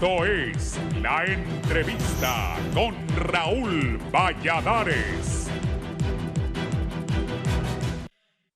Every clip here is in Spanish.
Esto es La Entrevista con Raúl Valladares.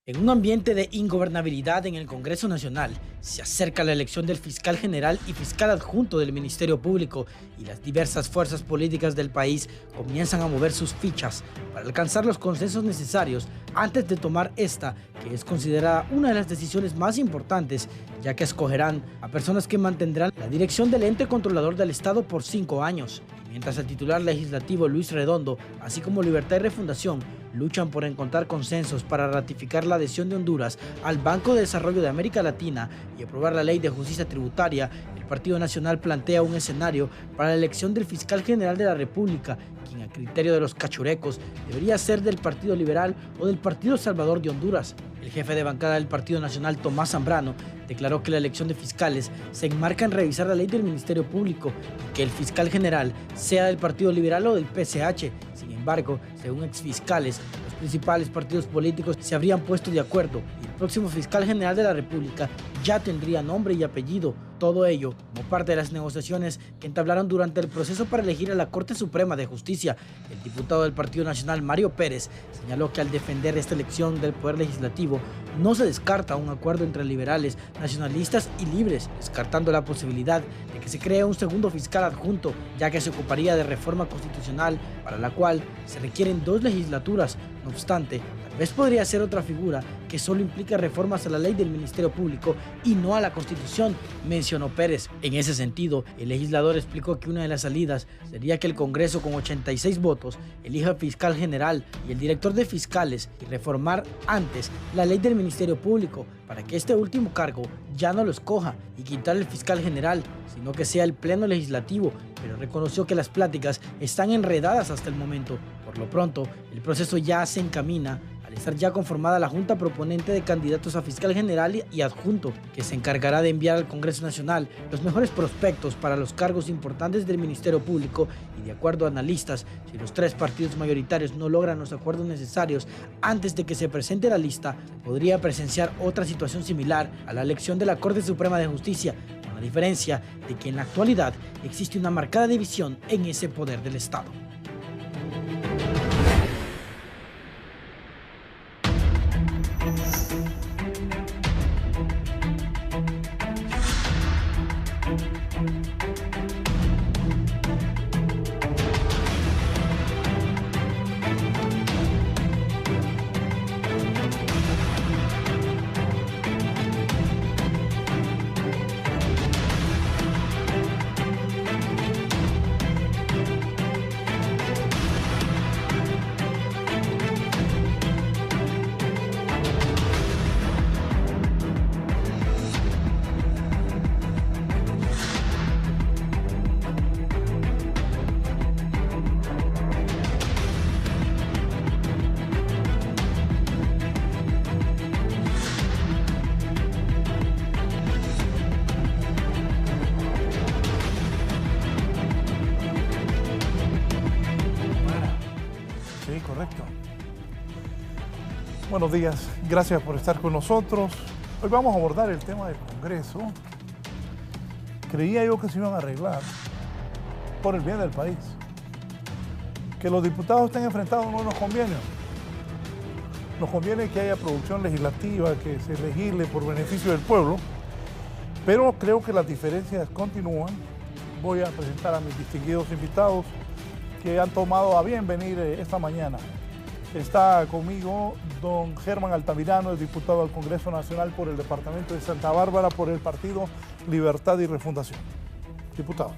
En un ambiente de ingobernabilidad en el Congreso Nacional, se acerca la elección del fiscal general y fiscal adjunto del Ministerio Público y las diversas fuerzas políticas del país comienzan a mover sus fichas para alcanzar los consensos necesarios antes de tomar esta, que es considerada una de las decisiones más importantes, ya que escogerán a personas que mantendrán la dirección del ente controlador del Estado por 5 años. Mientras el titular legislativo Luis Redondo, así como Libertad y Refundación, luchan por encontrar consensos para ratificar la adhesión de Honduras al Banco de Desarrollo de América Latina y aprobar la Ley de Justicia Tributaria, el Partido Nacional plantea un escenario para la elección del fiscal general de la República, quien a criterio de los cachurecos debería ser del Partido Liberal o del Partido Salvador de Honduras. El jefe de bancada del Partido Nacional, Tomás Zambrano, declaró que la elección de fiscales se enmarca en revisar la ley del Ministerio Público y que el fiscal general sea del Partido Liberal o del PCH. Sin embargo, según exfiscales, los principales partidos políticos se habrían puesto de acuerdo y el próximo fiscal general de la República ya tendría nombre y apellido. Todo ello como parte de las negociaciones que entablaron durante el proceso para elegir a la Corte Suprema de Justicia. El diputado del Partido Nacional, Mario Pérez, señaló que al defender esta elección del Poder Legislativo no se descarta un acuerdo entre liberales, nacionalistas y libres, descartando la posibilidad de que se cree un segundo fiscal adjunto, ya que se ocuparía de reforma constitucional, para la cual se requieren 2 legislaturas. No obstante, tal vez podría ser otra figura que solo implica reformas a la ley del Ministerio Público y no a la Constitución, mencionó Pérez. En ese sentido, el legislador explicó que una de las salidas sería que el Congreso, con 86 votos, elija fiscal general y el director de fiscales y reformar antes la ley del Ministerio Público para que este último cargo ya no lo escoja y quitar el fiscal general, sino que sea el Pleno Legislativo, pero reconoció que las pláticas están enredadas hasta el momento. Por lo pronto, el proceso ya se encamina al estar ya conformada la Junta Proponente de Candidatos a Fiscal General y Adjunto, que se encargará de enviar al Congreso Nacional los mejores prospectos para los cargos importantes del Ministerio Público y, de acuerdo a analistas, si los 3 partidos mayoritarios no logran los acuerdos necesarios antes de que se presente la lista, podría presenciar otra situación similar a la elección de la Corte Suprema de Justicia, con la diferencia de que en la actualidad existe una marcada división en ese poder del Estado. Sí, correcto. Buenos días, gracias por estar con nosotros. Hoy vamos a abordar el tema del Congreso. Creía yo que se iban a arreglar por el bien del país. Que los diputados estén enfrentados no nos conviene. Nos conviene que haya producción legislativa, que se legisle por beneficio del pueblo, pero creo que las diferencias continúan. Voy a presentar a mis distinguidos invitados que han tomado a bien venir esta mañana. Está conmigo don Germán Altamirano, el diputado al Congreso Nacional por el Departamento de Santa Bárbara por el Partido Libertad y Refundación. Diputado.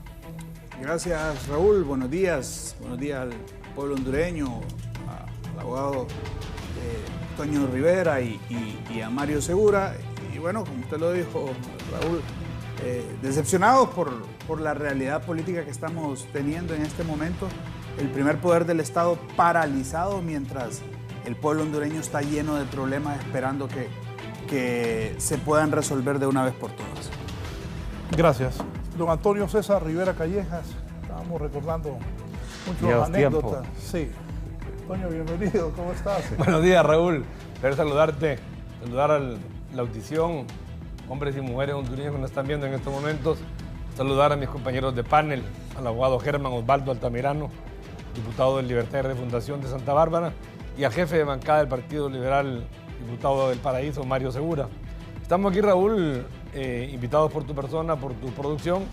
Gracias, Raúl. Buenos días al pueblo hondureño, al abogado Toño Rivera y a Mario Segura. Y bueno, como usted lo dijo, Raúl, decepcionados por la realidad política que estamos teniendo en este momento. El primer poder del Estado paralizado mientras el pueblo hondureño está lleno de problemas esperando que se puedan resolver de una vez por todas. Gracias. Don Antonio César Rivera Callejas, estábamos recordando muchas anécdotas. Sí. Toño, bienvenido, ¿cómo estás? Buenos días, Raúl. Quiero saludarte, saludar a la audición, hombres y mujeres hondureños que nos están viendo en estos momentos. Saludar a mis compañeros de panel, al abogado Germán Osvaldo Altamirano, diputado del Libertad y Refundación de Santa Bárbara, y al jefe de bancada del Partido Liberal, diputado del Paraíso, Mario Segura. Estamos aquí, Raúl, invitados por tu persona, por tu producción,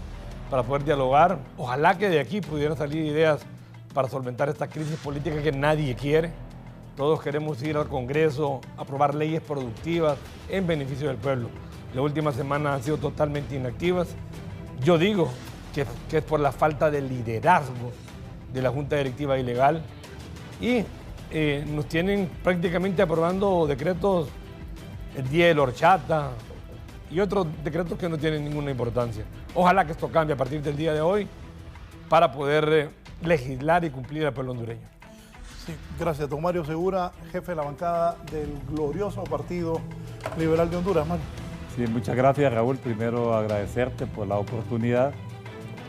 para poder dialogar. Ojalá que de aquí pudieran salir ideas para solventar esta crisis política que nadie quiere. Todos queremos ir al Congreso, aprobar leyes productivas en beneficio del pueblo. Las últimas semanas han sido totalmente inactivas. Yo digo que es por la falta de liderazgo de la Junta Directiva Ilegal y nos tienen prácticamente aprobando decretos el día de la horchata y otros decretos que no tienen ninguna importancia. Ojalá que esto cambie a partir del día de hoy para poder legislar y cumplir al pueblo hondureño. Sí, gracias, don Mario Segura, jefe de la bancada del glorioso Partido Liberal de Honduras. Mario. Sí, muchas gracias, Raúl. Primero agradecerte por la oportunidad.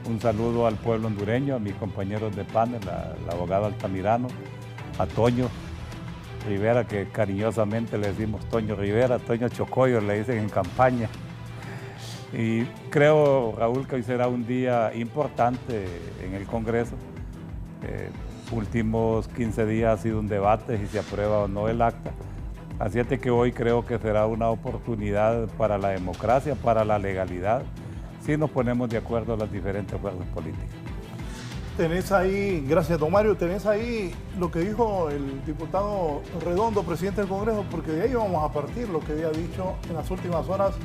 Un saludo al pueblo hondureño, a mis compañeros de panel, al abogado Altamirano, a Toño Rivera, que cariñosamente le decimos Toño Rivera, Toño Chocoyo le dicen en campaña. Y creo, Raúl, que hoy será un día importante en el Congreso. Últimos 15 días ha sido un debate si se aprueba o no el acta. Así es que hoy creo que será una oportunidad para la democracia, para la legalidad, si nos ponemos de acuerdo las diferentes fuerzas políticas. Tenés ahí, gracias don Mario, tenés ahí lo que dijo el diputado Redondo, presidente del Congreso, porque de ahí vamos a partir lo que había dicho en las últimas horas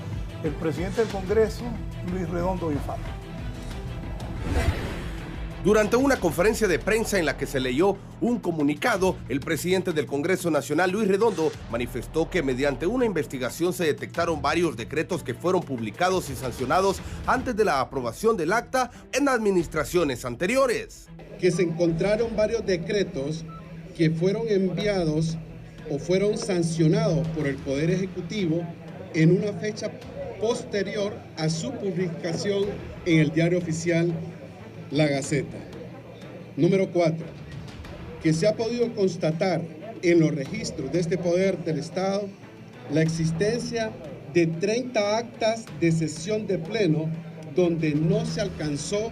el presidente del Congreso, Luis Redondo Infante. Durante una conferencia de prensa en la que se leyó un comunicado, el presidente del Congreso Nacional, Luis Redondo, manifestó que mediante una investigación se detectaron varios decretos que fueron publicados y sancionados antes de la aprobación del acta en administraciones anteriores. Que se encontraron varios decretos que fueron enviados o fueron sancionados por el Poder Ejecutivo en una fecha posterior a su publicación en el Diario Oficial La Gaceta. Número 4. Que se ha podido constatar en los registros de este poder del Estado la existencia de 30 actas de sesión de pleno donde no se alcanzó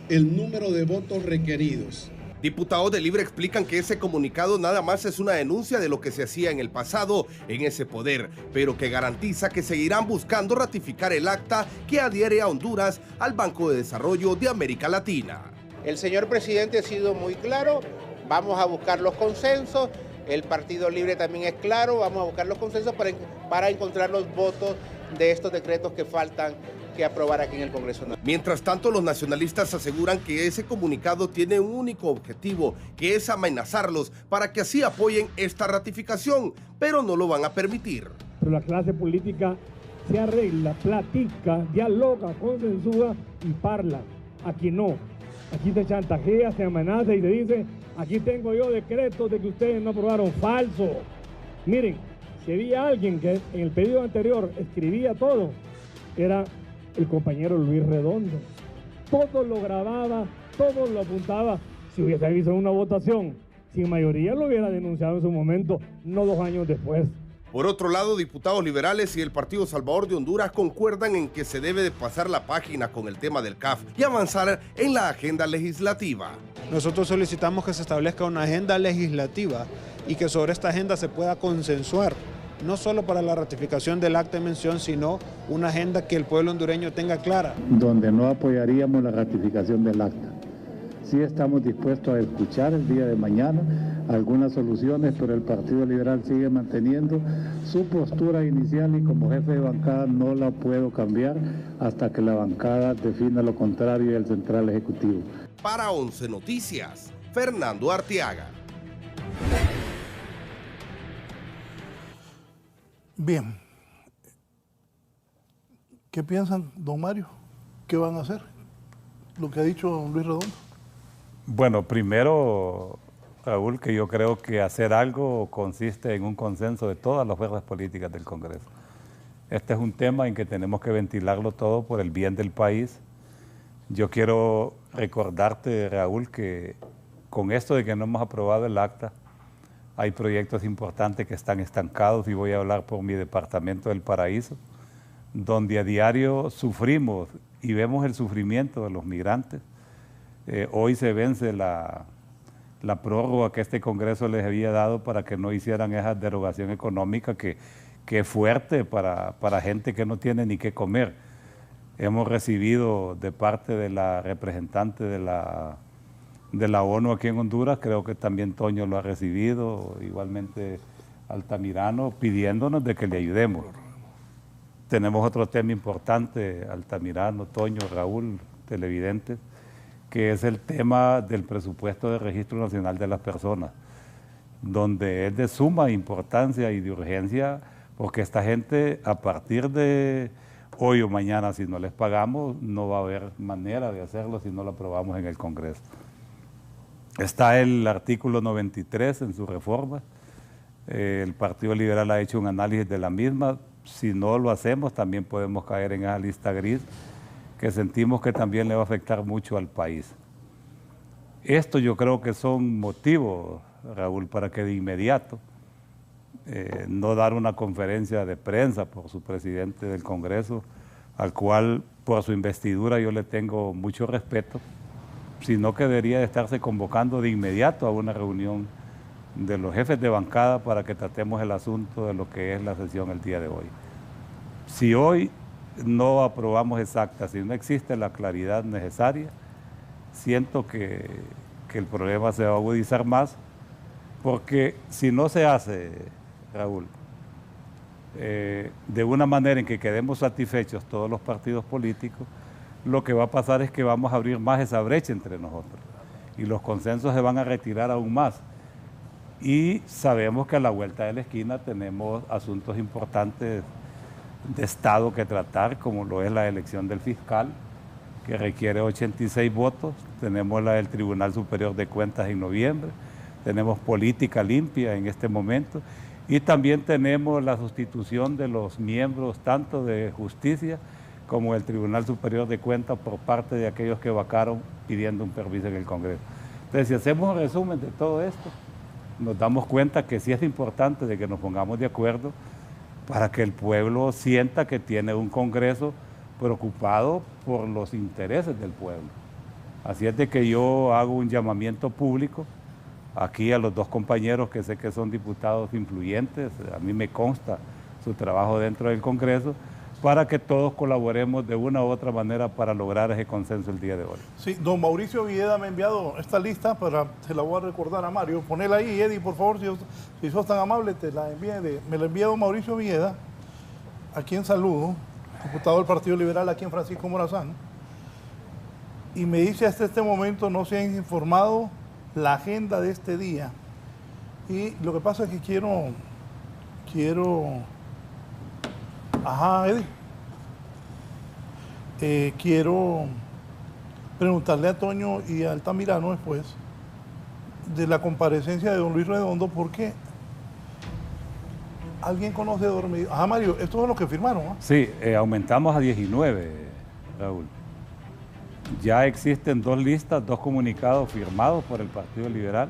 el número de votos requeridos. Diputados de Libre explican que ese comunicado nada más es una denuncia de lo que se hacía en el pasado en ese poder, pero que garantiza que seguirán buscando ratificar el acta que adhiere a Honduras al Banco de Desarrollo de América Latina. El señor presidente ha sido muy claro, vamos a buscar los consensos, el Partido Libre también es claro, vamos a buscar los consensos para encontrar los votos de estos decretos que faltan que aprobar aquí en el Congreso. Mientras tanto, los nacionalistas aseguran que ese comunicado tiene un único objetivo, que es amenazarlos para que así apoyen esta ratificación, pero no lo van a permitir. Pero la clase política se arregla, platica, dialoga, consensúa y parla. Aquí no. Aquí se chantajea, se amenaza y se dice, aquí tengo yo decretos de que ustedes no aprobaron. Falso. Miren, si había alguien que en el pedido anterior escribía todo, era el compañero Luis Redondo. Todo lo grababa, todo lo apuntaba. Si hubiese habido una votación, sin mayoría lo hubiera denunciado en su momento, no 2 años después. Por otro lado, diputados liberales y el Partido Salvador de Honduras concuerdan en que se debe de pasar la página con el tema del CAF y avanzar en la agenda legislativa. Nosotros solicitamos que se establezca una agenda legislativa y que sobre esta agenda se pueda consensuar, no solo para la ratificación del acta de mención, sino una agenda que el pueblo hondureño tenga clara. Donde no apoyaríamos la ratificación del acta. Sí estamos dispuestos a escuchar el día de mañana algunas soluciones, pero el Partido Liberal sigue manteniendo su postura inicial y como jefe de bancada no la puedo cambiar hasta que la bancada defina lo contrario del Central Ejecutivo. Para 11 Noticias, Fernando Arteaga. Bien. ¿Qué piensan, don Mario? ¿Qué van a hacer? Lo que ha dicho don Luis Redondo. Bueno, primero, Raúl, que yo creo que hacer algo consiste en un consenso de todas las fuerzas políticas del Congreso. Este es un tema en que tenemos que ventilarlo todo por el bien del país. Yo quiero recordarte, Raúl, que con esto de que no hemos aprobado el acta, hay proyectos importantes que están estancados y voy a hablar por mi departamento del Paraíso, donde a diario sufrimos y vemos el sufrimiento de los migrantes. Hoy se vence la prórroga que este Congreso les había dado para que no hicieran esa derogación económica que es fuerte para gente que no tiene ni qué comer. Hemos recibido de parte de la representante de la ONU aquí en Honduras, creo que también Toño lo ha recibido, igualmente Altamirano, pidiéndonos de que le ayudemos. Tenemos otro tema importante, Altamirano, Toño, Raúl, televidentes, que es el tema del presupuesto de Registro Nacional de las Personas, donde es de suma importancia y de urgencia, porque esta gente a partir de hoy o mañana, si no les pagamos, no va a haber manera de hacerlo si no lo aprobamos en el Congreso. Está el artículo 93 en su reforma. El Partido Liberal ha hecho un análisis de la misma. Si no lo hacemos, también podemos caer en esa lista gris que sentimos que también le va a afectar mucho al país. Esto yo creo que son motivos, Raúl, para que de inmediato no dar una conferencia de prensa por su presidente del Congreso, al cual por su investidura yo le tengo mucho respeto, sino que debería de estarse convocando de inmediato a una reunión de los jefes de bancada para que tratemos el asunto de lo que es la sesión el día de hoy. Si hoy no aprobamos exacta, si no existe la claridad necesaria, siento que el problema se va a agudizar más, porque si no se hace, Raúl, de una manera en que quedemos satisfechos todos los partidos políticos, lo que va a pasar es que vamos a abrir más esa brecha entre nosotros y los consensos se van a retirar aún más. Y sabemos que a la vuelta de la esquina tenemos asuntos importantes de Estado que tratar, como lo es la elección del fiscal, que requiere 86 votos, tenemos la del Tribunal Superior de Cuentas en noviembre, tenemos política limpia en este momento, y también tenemos la sustitución de los miembros tanto de Justicia como del Tribunal Superior de Cuentas por parte de aquellos que vacaron pidiendo un permiso en el Congreso. Entonces, si hacemos un resumen de todo esto, nos damos cuenta que sí es importante de que nos pongamos de acuerdo para que el pueblo sienta que tiene un Congreso preocupado por los intereses del pueblo. Así es de que yo hago un llamamiento público aquí a los dos compañeros que sé que son diputados influyentes, a mí me consta su trabajo dentro del Congreso, para que todos colaboremos de una u otra manera para lograr ese consenso el día de hoy. Sí, don Mauricio Villeda me ha enviado esta lista, se la voy a recordar a Mario. Ponela ahí, Eddie, por favor, si sos tan amable, te la envíe. Me la envía don Mauricio Villeda, a quien saludo, diputado del Partido Liberal aquí en Francisco Morazán, y me dice hasta este momento no se han informado la agenda de este día. Y lo que pasa es que quiero... Ajá, Eddie. Quiero preguntarle a Toño y a Altamirano después de la comparecencia de don Luis Redondo, porque alguien conoce a Dormido. Ajá, Mario, esto es lo que firmaron, ¿no? Sí, aumentamos a 19, Raúl. Ya existen 2 listas, 2 comunicados firmados por el Partido Liberal,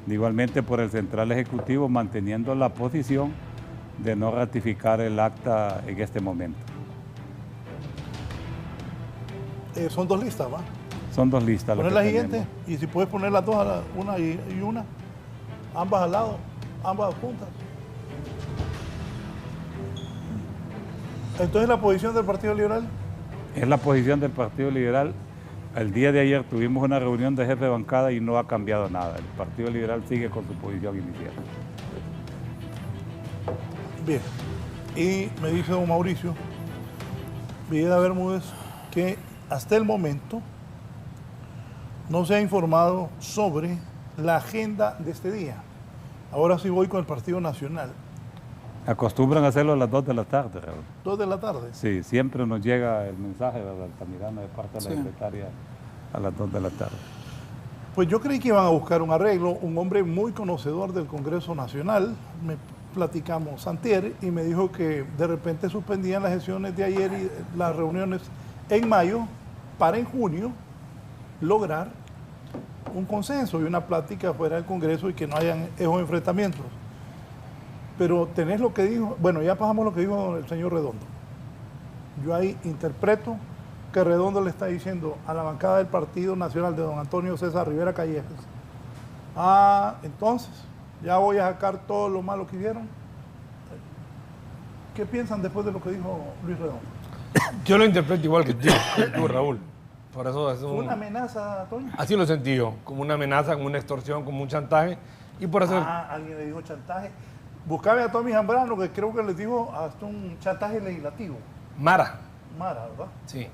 igualmente por el Central Ejecutivo, manteniendo la posición de no ratificar el acta en este momento. Son 2 listas, ¿va? Son 2 listas. Poner la siguiente, y si puedes poner las dos, una y una, ambas al lado, ambas juntas. Entonces, ¿la posición del Partido Liberal? Es la posición del Partido Liberal. El día de ayer tuvimos una reunión de jefe de bancada y no ha cambiado nada. El Partido Liberal sigue con su posición inicial. Bien, y me dice don Mauricio Villeda Bermúdez que hasta el momento no se ha informado sobre la agenda de este día. Ahora sí voy con el Partido Nacional. Acostumbran a hacerlo a las 2 de la tarde, Raúl. 2 de la tarde. Sí, siempre nos llega el mensaje de Altamirano de parte de la secretaria a las 2 de la tarde. Pues yo creí que iban a buscar un arreglo, un hombre muy conocedor del Congreso Nacional. Me platicamos antier y me dijo que de repente suspendían las sesiones de ayer y las reuniones en mayo para en junio lograr un consenso y una plática fuera del Congreso y que no hayan esos enfrentamientos. Pero tenés lo que dijo, bueno, ya pasamos lo que dijo el señor Redondo. Yo ahí interpreto que Redondo le está diciendo a la bancada del Partido Nacional de don Antonio César Rivera Callejas, entonces, ya voy a sacar todo lo malo que hicieron. ¿Qué piensan después de lo que dijo Luis Redondo? Yo lo interpreto igual que tú, Raúl. Por eso es ¿Fue una amenaza, Toño? Así lo sentí yo, como una amenaza, como una extorsión, como un chantaje. Y por eso... alguien le dijo chantaje. Buscame a Tommy Zambrano, que creo que les dijo hasta un chantaje legislativo. Mara, ¿verdad? sí.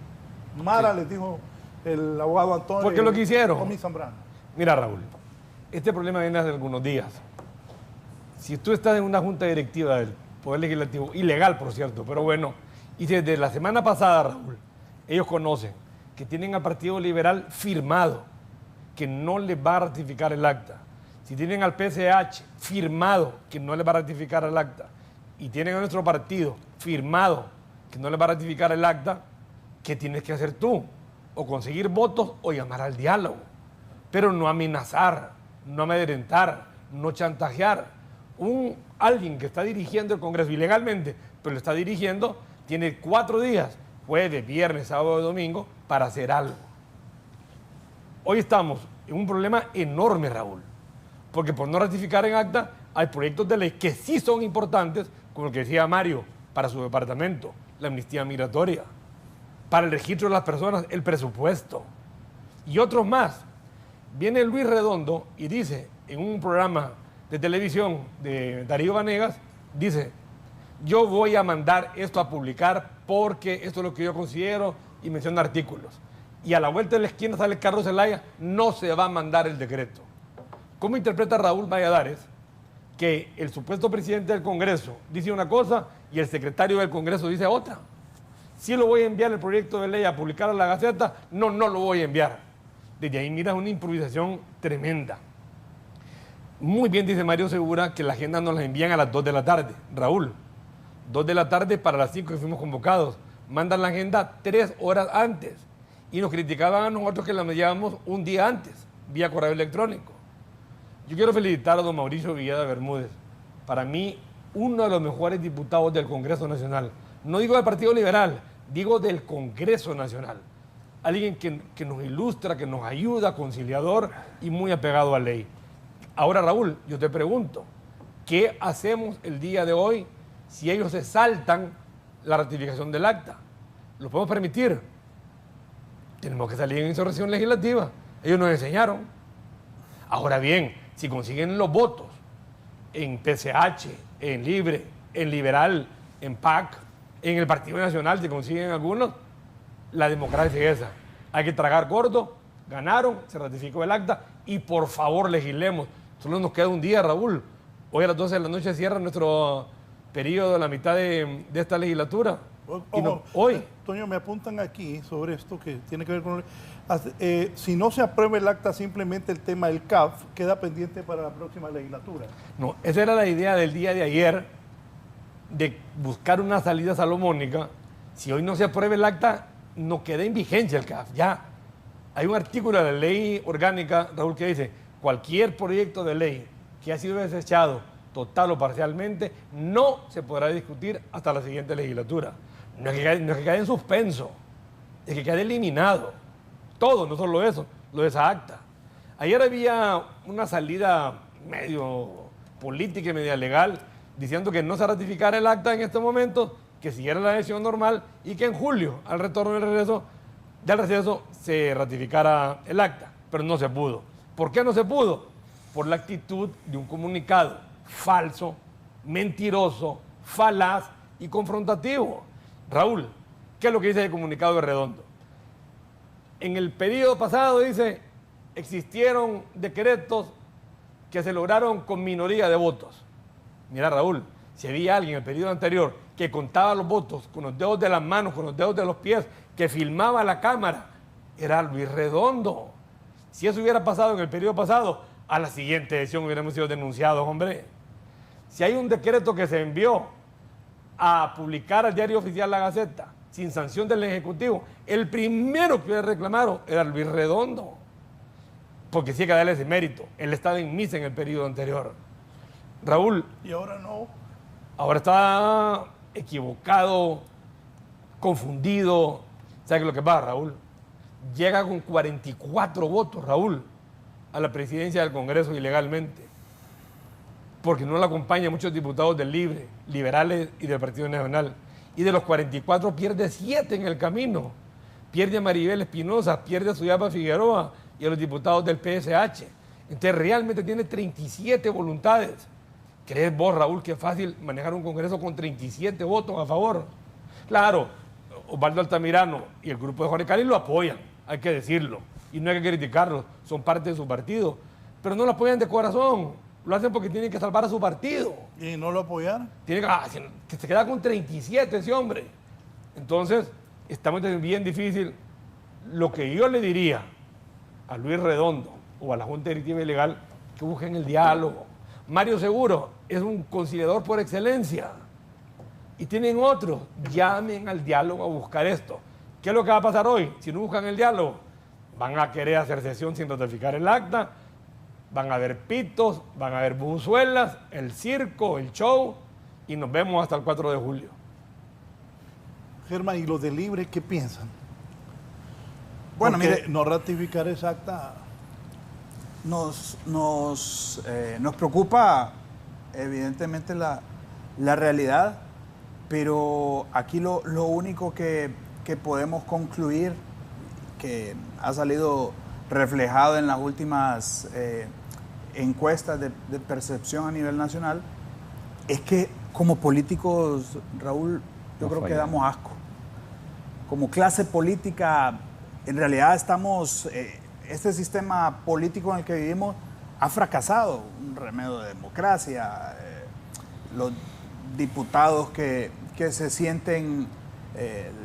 Mara les dijo el abogado Antonio. ¿Por qué lo quisieron? Tommy Zambrano. Mira, Raúl, este problema viene hace algunos días. Si tú estás en una junta directiva del Poder Legislativo, ilegal por cierto, pero bueno, y desde la semana pasada, Raúl, ellos conocen que tienen al Partido Liberal firmado que no les va a ratificar el acta. Si tienen al PCH firmado que no les va a ratificar el acta, y tienen a nuestro partido firmado que no les va a ratificar el acta, ¿qué tienes que hacer tú? O conseguir votos o llamar al diálogo, pero no amenazar, no amedrentar, no chantajear. Alguien que está dirigiendo el Congreso ilegalmente, pero lo está dirigiendo, tiene 4 días, jueves, viernes, sábado y domingo, para hacer algo. Hoy estamos en un problema enorme, Raúl, porque por no ratificar en acta hay proyectos de ley que sí son importantes, como el que decía Mario, para su departamento, la amnistía migratoria, para el registro de las personas, el presupuesto, y otros más. Viene Luis Redondo y dice en un programa de televisión de Darío Vanegas, dice, yo voy a mandar esto a publicar porque esto es lo que yo considero, y menciona artículos. Y a la vuelta de la esquina sale Carlos Zelaya, no se va a mandar el decreto. ¿Cómo interpreta Raúl Valladares que el supuesto presidente del Congreso dice una cosa y el secretario del Congreso dice otra? Si lo voy a enviar el proyecto de ley a publicar a la Gaceta, no lo voy a enviar. Desde ahí mira una improvisación tremenda. Muy bien dice Mario Segura que la agenda nos la envían a las 2 de la tarde. Raúl, 2 de la tarde para las 5 que fuimos convocados. Mandan la agenda 3 horas antes. Y nos criticaban a nosotros que la llevamos un día antes, vía correo electrónico. Yo quiero felicitar a don Mauricio Villada Bermúdez. Para mí, uno de los mejores diputados del Congreso Nacional. No digo del Partido Liberal, digo del Congreso Nacional. Alguien que nos ilustra, que nos ayuda, conciliador y muy apegado a la ley. Ahora, Raúl, yo te pregunto, ¿qué hacemos el día de hoy si ellos se saltan la ratificación del acta? ¿Lo podemos permitir? Tenemos que salir en insurrección legislativa. Ellos nos enseñaron. Ahora bien, si consiguen los votos en PCH, en Libre, en Liberal, en PAC, en el Partido Nacional, si consiguen algunos, la democracia es esa. Hay que tragar gordo, ganaron, se ratificó el acta y por favor legislemos. Solo nos queda un día, Raúl. Hoy a las 12 de la noche cierra nuestro periodo, la mitad de esta legislatura. Hoy. Toño, me apuntan aquí sobre esto que tiene que ver con... si no se aprueba el acta, simplemente el tema del CAF queda pendiente para la próxima legislatura. No, esa era la idea del día de ayer, de buscar una salida salomónica. Si hoy no se aprueba el acta, no queda en vigencia el CAF, ya. Hay un artículo de la ley orgánica, Raúl, que dice, cualquier proyecto de ley que ha sido desechado total o parcialmente, no se podrá discutir hasta la siguiente legislatura. No es que quede en suspenso, es que quede eliminado. Todo, no solo eso, lo de esa acta. Ayer había una salida medio política y media legal diciendo que no se ratificara el acta en este momento, que siguiera la decisión normal y que en julio, al retorno del receso, se ratificara el acta. Pero no se pudo. ¿Por qué no se pudo? Por la actitud de un comunicado falso, mentiroso, falaz y confrontativo. Raúl, ¿qué es lo que dice el comunicado de Redondo? En el periodo pasado dice, existieron decretos que se lograron con minoría de votos. Mira, Raúl, si había alguien en el periodo anterior que contaba los votos con los dedos de las manos, con los dedos de los pies, que filmaba la Cámara, era Luis Redondo. Si eso hubiera pasado en el periodo pasado, a la siguiente edición hubiéramos sido denunciados, hombre. Si hay un decreto que se envió a publicar al Diario Oficial La Gaceta, sin sanción del Ejecutivo, el primero que hubiera reclamado era Luis Redondo. Porque sí hay que darle ese mérito. Él estaba en misa en el periodo anterior. Raúl. Y ahora no. Ahora está equivocado, confundido, ¿Sabe qué es lo que pasa, Raúl? Llega con 44 votos, Raúl, a la presidencia del Congreso ilegalmente, porque no le acompañan muchos diputados del Libre, liberales y del Partido Nacional. Y de los 44 pierde 7 en el camino. Pierde a Maribel Espinosa, pierde a Suyapa Figueroa y a los diputados del PSH. Entonces realmente tiene 37 voluntades. ¿Crees vos, Raúl, que es fácil manejar un Congreso con 37 votos a favor? Claro, Osvaldo Altamirano y el grupo de Jorge Cali lo apoyan, hay que decirlo. Y no hay que criticarlos, son parte de su partido. Pero no lo apoyan de corazón, lo hacen porque tienen que salvar a su partido. ¿Y no lo apoyaron? Que se queda con 37 ese hombre. Entonces, estamos bien difícil. Lo que yo le diría a Luis Redondo o a la Junta Directiva Ilegal, que busquen el diálogo. Mario Seguro es un conciliador por excelencia. Y tienen otros, llamen al diálogo a buscar esto. ¿Qué es lo que va a pasar hoy? Si no buscan el diálogo, van a querer hacer sesión sin ratificar el acta, van a haber pitos, van a haber buzuelas, el circo, el show, y nos vemos hasta el 4 de julio. Germán, ¿y los de Libre qué piensan? Bueno, porque mire, no ratificar esa acta nos preocupa evidentemente la realidad, pero aquí lo único que podemos concluir, que ha salido reflejado en las últimas encuestas de percepción a nivel nacional, es que como políticos, Raúl, yo creo que damos asco. Como clase política, en realidad estamos, este sistema político en el que vivimos ha fracasado, un remedio de democracia, los diputados que se sienten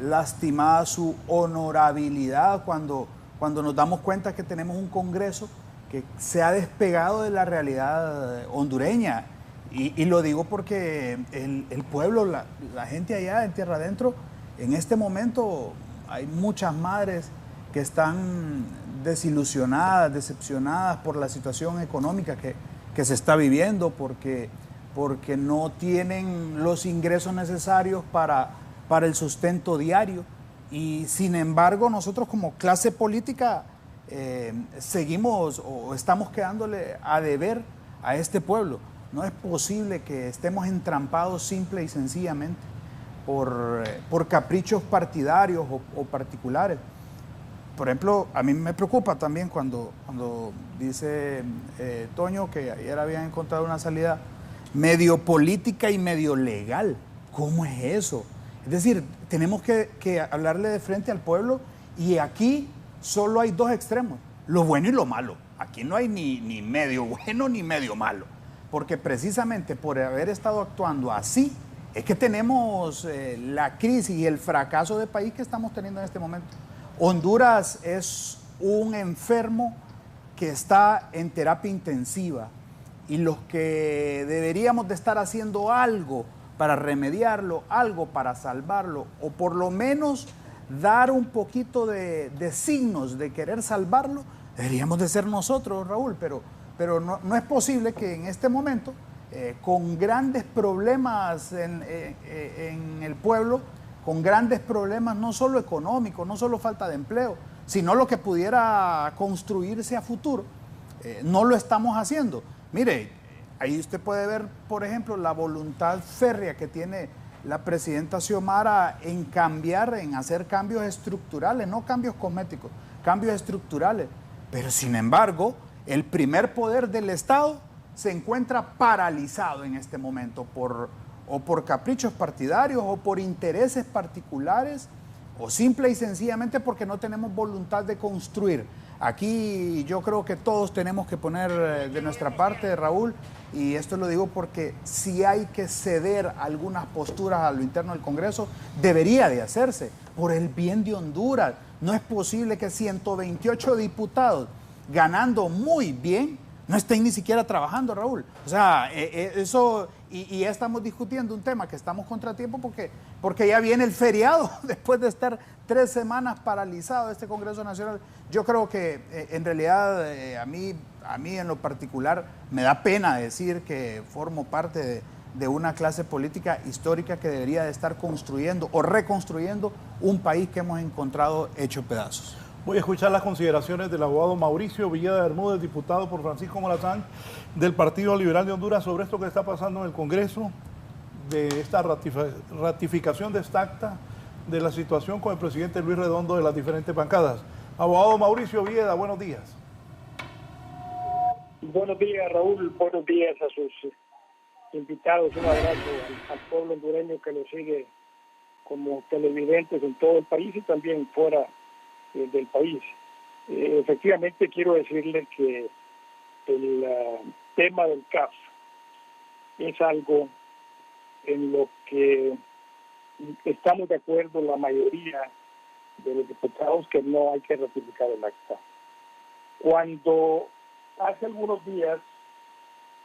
lastimada su honorabilidad cuando nos damos cuenta que tenemos un Congreso que se ha despegado de la realidad hondureña. Y lo digo porque el pueblo, la gente allá en Tierra Adentro, en este momento hay muchas madres que están desilusionadas, decepcionadas por la situación económica que se está viviendo, porque no tienen los ingresos necesarios para el sustento diario. Y sin embargo, nosotros como clase política seguimos o estamos quedándole a deber a este pueblo. No es posible que estemos entrampados simple y sencillamente por caprichos partidarios o particulares. Por ejemplo, a mí me preocupa también cuando dice Toño que ayer habían encontrado una salida medio política y medio legal. ¿Cómo es eso? Es decir, tenemos que hablarle de frente al pueblo, y aquí solo hay dos extremos, lo bueno y lo malo. Aquí no hay ni medio bueno ni medio malo, porque precisamente por haber estado actuando así, es que tenemos la crisis y el fracaso de país que estamos teniendo en este momento. Honduras es un enfermo que está en terapia intensiva, y los que deberíamos de estar haciendo algo para remediarlo, algo para salvarlo, o por lo menos dar un poquito de signos de querer salvarlo, deberíamos de ser nosotros, Raúl, pero no es posible que en este momento, con grandes problemas en el pueblo, con grandes problemas no solo económicos, no solo falta de empleo, sino lo que pudiera construirse a futuro, no lo estamos haciendo. Mire, ahí usted puede ver, por ejemplo, la voluntad férrea que tiene la presidenta Xiomara en cambiar, en hacer cambios estructurales, no cambios cosméticos, cambios estructurales. Pero sin embargo, el primer poder del Estado se encuentra paralizado en este momento por caprichos partidarios o por intereses particulares, o simple y sencillamente porque no tenemos voluntad de construir. Aquí yo creo que todos tenemos que poner de nuestra parte, Raúl, y esto lo digo porque si hay que ceder algunas posturas a lo interno del Congreso, debería de hacerse por el bien de Honduras. No es posible que 128 diputados ganando muy bien no estén ni siquiera trabajando, Raúl. O sea, eso, y ya estamos discutiendo un tema que estamos contratiempo porque ya viene el feriado después de estar 3 semanas paralizado este Congreso Nacional. Yo creo que en realidad a mí en lo particular me da pena decir que formo parte de una clase política histórica que debería de estar construyendo o reconstruyendo un país que hemos encontrado hecho pedazos. Voy a escuchar las consideraciones del abogado Mauricio Villeda Bermúdez, diputado por Francisco Morazán, del Partido Liberal de Honduras, sobre esto que está pasando en el Congreso, de esta ratificación de esta acta, de la situación con el presidente Luis Redondo de las diferentes bancadas. Abogado Mauricio Villeda, buenos días. Buenos días, Raúl. Buenos días a sus invitados. Un abrazo al pueblo hondureño que lo sigue como televidentes en todo el país y también fuera del país. Efectivamente, quiero decirle que el tema del CAF es algo en lo que estamos de acuerdo la mayoría de los diputados que no hay que ratificar el acta. Cuando hace algunos días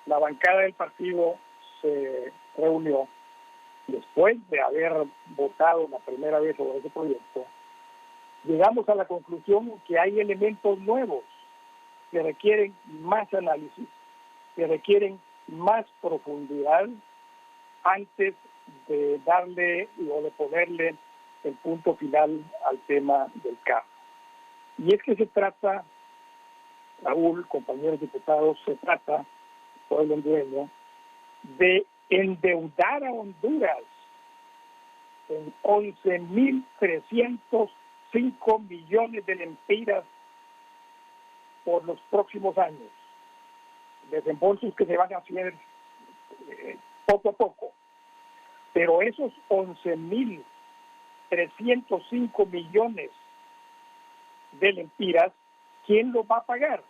la bancada del partido se reunió después de haber votado la primera vez sobre ese proyecto, llegamos a la conclusión que hay elementos nuevos que requieren más análisis, que requieren más profundidad antes de darle o de ponerle el punto final al tema del CAF. Y es que se trata, Raúl, compañeros diputados, se trata, pueblo hondureño, de endeudar a Honduras en 11.305 millones de lempiras por los próximos años. Desembolsos que se van a hacer poco a poco. Pero esos 11.305 millones de lempiras, ¿quién los va a pagar?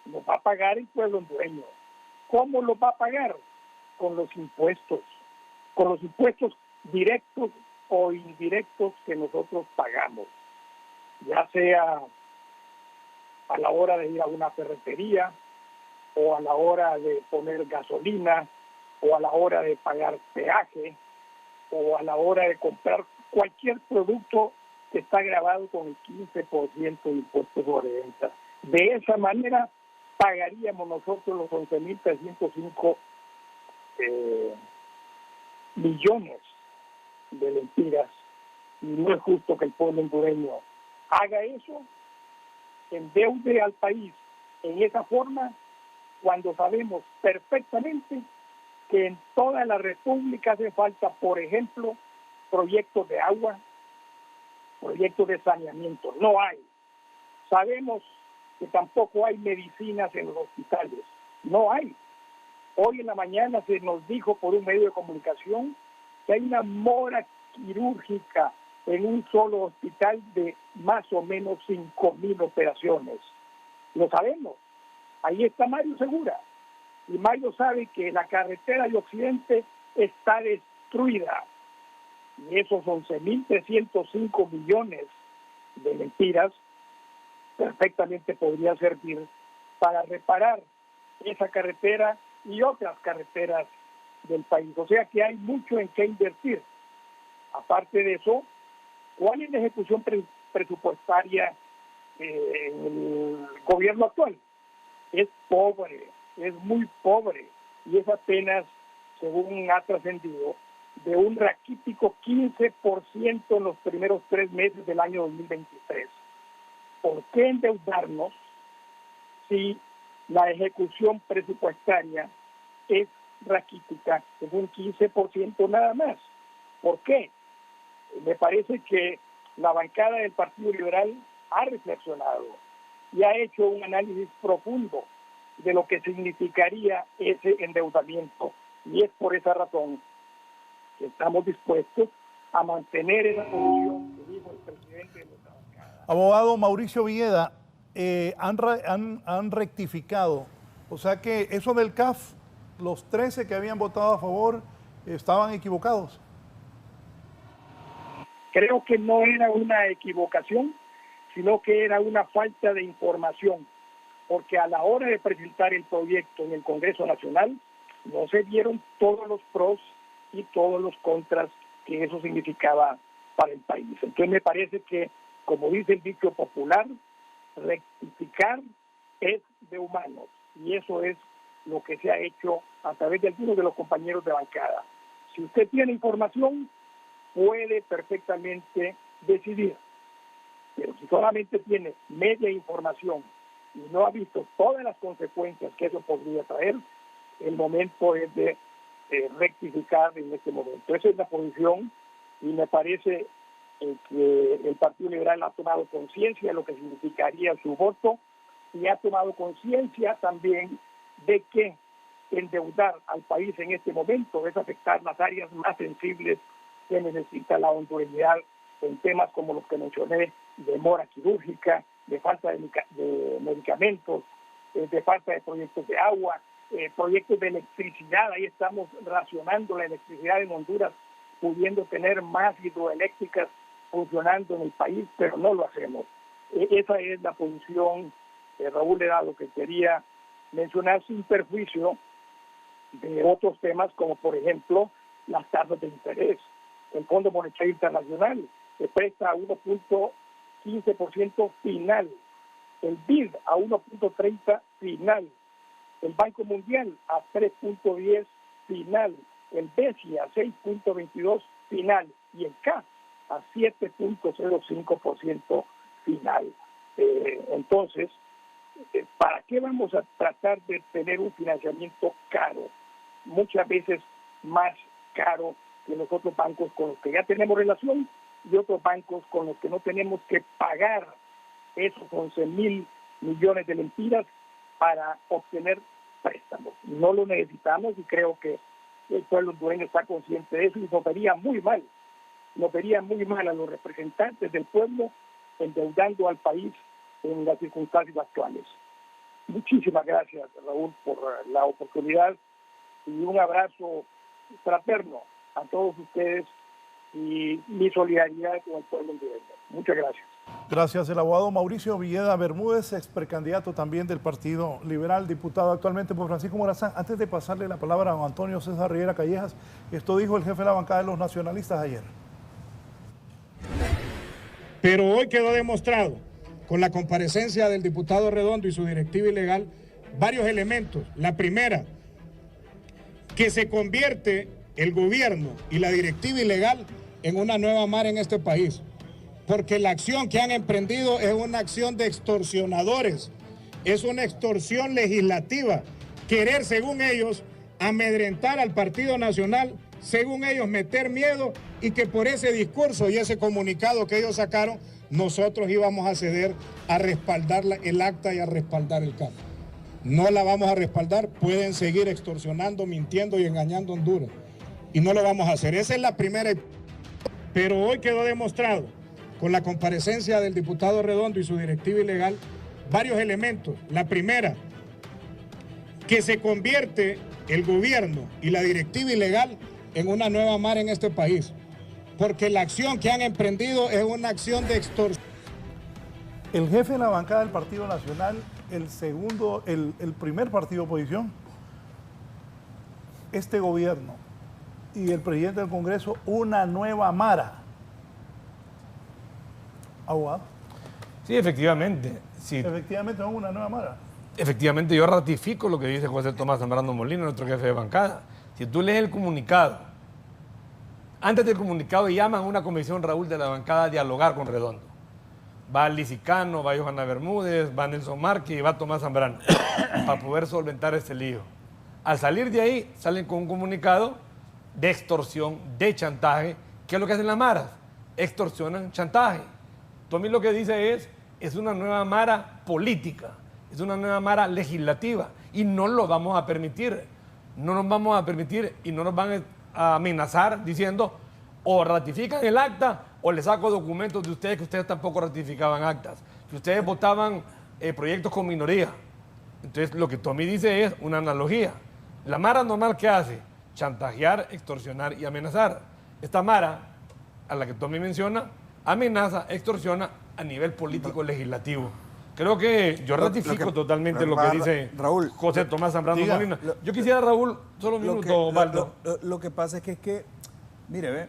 Los va a pagar el pueblo hondureño. ¿Cómo los va a pagar? Con los impuestos directos o indirectos que nosotros pagamos, ya sea a la hora de ir a una ferretería, o a la hora de poner gasolina, o a la hora de pagar peaje, o a la hora de comprar cualquier producto que está grabado con el 15% de impuestos sobre venta. De esa manera pagaríamos nosotros los 11.305 millones de lempiras, y no es justo que el pueblo hondureño haga eso, endeude al país en esa forma, cuando sabemos perfectamente que en toda la República hace falta, por ejemplo, proyectos de agua, proyectos de saneamiento. No hay. Sabemos que tampoco hay medicinas en los hospitales. No hay. Hoy en la mañana se nos dijo por un medio de comunicación que hay una mora quirúrgica en un solo hospital de más o menos 5.000 operaciones. Lo sabemos. Ahí está Mario Segura. Y Mario sabe que la carretera de Occidente está destruida. Y esos 11.305 millones de lempiras perfectamente podría servir para reparar esa carretera y otras carreteras del país. O sea que hay mucho en qué invertir. Aparte de eso, ¿cuál es la ejecución presupuestaria en el gobierno actual? Es pobre, es muy pobre, y es apenas, según ha trascendido, de un raquítico 15% en los primeros 3 meses del año 2023. ¿Por qué endeudarnos si la ejecución presupuestaria es raquítica, es un 15% nada más? ¿Por qué? Me parece que la bancada del Partido Liberal ha reflexionado y ha hecho un análisis profundo de lo que significaría ese endeudamiento. Y es por esa razón que estamos dispuestos a mantener esa posición que dijo el presidente de nuestra bancada. Abogado Mauricio Villeda, han rectificado, o sea que eso del CAF, los 13 que habían votado a favor, estaban equivocados. Creo que no era una equivocación, sino que era una falta de información, porque a la hora de presentar el proyecto en el Congreso Nacional no se vieron todos los pros y todos los contras que eso significaba para el país. Entonces me parece que, como dice el dicho popular, rectificar es de humanos, y eso es lo que se ha hecho a través de algunos de los compañeros de bancada. Si usted tiene información, puede perfectamente decidir. Pero si solamente tiene media información y no ha visto todas las consecuencias que eso podría traer, el momento es de rectificar en este momento. Esa es la posición y me parece que el Partido Liberal ha tomado conciencia de lo que significaría su voto y ha tomado conciencia también de que endeudar al país en este momento es afectar las áreas más sensibles que necesita la hondureñidad en temas como los que mencioné, de demora quirúrgica, de falta de medicamentos, de falta de proyectos de agua, proyectos de electricidad. Ahí estamos racionando la electricidad en Honduras, pudiendo tener más hidroeléctricas funcionando en el país, pero no lo hacemos. Esa es la posición, Raúl, era lo que quería mencionar, sin perjuicio de otros temas como por ejemplo las tasas de interés. El Fondo Monetario Internacional presta a 1.15% final, el BID a 1.30 final, el Banco Mundial a 3.10 final, el BESI a 6.22 final y el CAF a 7.05% final. Entonces, ¿para qué vamos a tratar de tener un financiamiento caro? Muchas veces más caro que los otros bancos con los que ya tenemos relación y otros bancos con los que no tenemos que pagar esos 11,000 millones de lempiras para obtener préstamos. No lo necesitamos y creo que el pueblo hondureño está consciente de eso y nos vería muy mal a los representantes del pueblo endeudando al país en las circunstancias actuales. Muchísimas gracias, Raúl, por la oportunidad y un abrazo fraterno a todos ustedes y mi solidaridad con el pueblo hondureño. Muchas gracias. Gracias. El abogado Mauricio Villeda Bermúdez, ex precandidato también del Partido Liberal, diputado actualmente por Francisco Morazán. Antes de pasarle la palabra a don Antonio César Rivera Callejas, esto dijo el jefe de la bancada de los nacionalistas ayer. Pero hoy quedó demostrado, con la comparecencia del diputado Redondo y su directiva ilegal, varios elementos. La primera, que se convierte el gobierno y la directiva ilegal en una nueva mar en este país, porque la acción que han emprendido es una acción de extorsionadores, es una extorsión legislativa, querer, según ellos, amedrentar al Partido Nacional, según ellos, meter miedo y que por ese discurso y ese comunicado que ellos sacaron, nosotros íbamos a ceder a respaldar el acta y a respaldar el cambio. No la vamos a respaldar, pueden seguir extorsionando, mintiendo y engañando a Honduras. Y no lo vamos a hacer. Esa es la primera. Pero hoy quedó demostrado, con la comparecencia del diputado Redondo y su directiva ilegal, varios elementos. La primera, que se convierte el gobierno y la directiva ilegal en una nueva mar en este país, porque la acción que han emprendido es una acción de extorsión. El jefe de la bancada del Partido Nacional, el primer partido de oposición, este gobierno y el presidente del Congreso, una nueva mara. Abogado. Sí, efectivamente. Sí. Efectivamente, no una nueva mara. Efectivamente, yo ratifico lo que dice José Tomás Zambrano Molina, nuestro jefe de bancada. Si tú lees el comunicado, antes del comunicado llaman a una comisión, Raúl, de la bancada a dialogar con Redondo. Va Licicano, va Johanna Bermúdez, va Nelson Márquez y va Tomás Zambrano para poder solventar este lío. Al salir de ahí, salen con un comunicado de extorsión, de chantaje. ¿Qué es lo que hacen las maras? Extorsionan, chantaje. Tommy lo que dice es una nueva mara política, es una nueva mara legislativa y no lo vamos a permitir. No nos vamos a permitir y no nos van a amenazar diciendo o ratifican el acta o les saco documentos de ustedes que ustedes tampoco ratificaban actas, que ustedes votaban proyectos con minoría. Entonces lo que Tommy dice es una analogía. La mara normal que hace, chantajear, extorsionar y amenazar. Esta mara, a la que Tommy menciona, amenaza, extorsiona a nivel político legislativo. Creo que yo ratifico totalmente lo que dice Raúl, José Tomás Zambrano Molina. Yo quisiera, Raúl, solo un minuto, Osvaldo. Lo que pasa es que mire,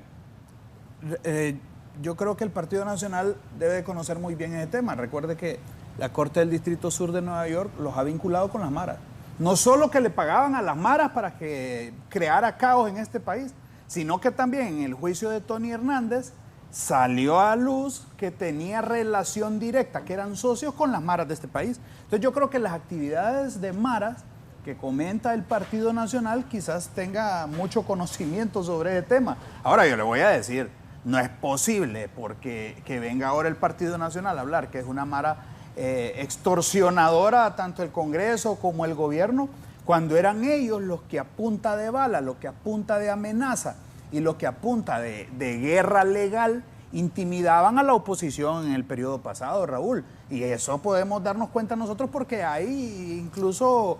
yo creo que el Partido Nacional debe de conocer muy bien ese tema. Recuerde que la Corte del Distrito Sur de Nueva York los ha vinculado con las maras. No solo que le pagaban a las maras para que creara caos en este país, sino que también en el juicio de Tony Hernández salió a luz que tenía relación directa, que eran socios con las maras de este país. Entonces yo creo que las actividades de maras que comenta el Partido Nacional quizás tenga mucho conocimiento sobre el tema. Ahora yo le voy a decir, no es posible porque que venga ahora el Partido Nacional a hablar que es una mara extorsionadora tanto el Congreso como el gobierno, cuando eran ellos los que a punta de bala, los que a punta de amenaza y los que a punta de guerra legal intimidaban a la oposición en el periodo pasado, Raúl. Y eso podemos darnos cuenta nosotros porque hay incluso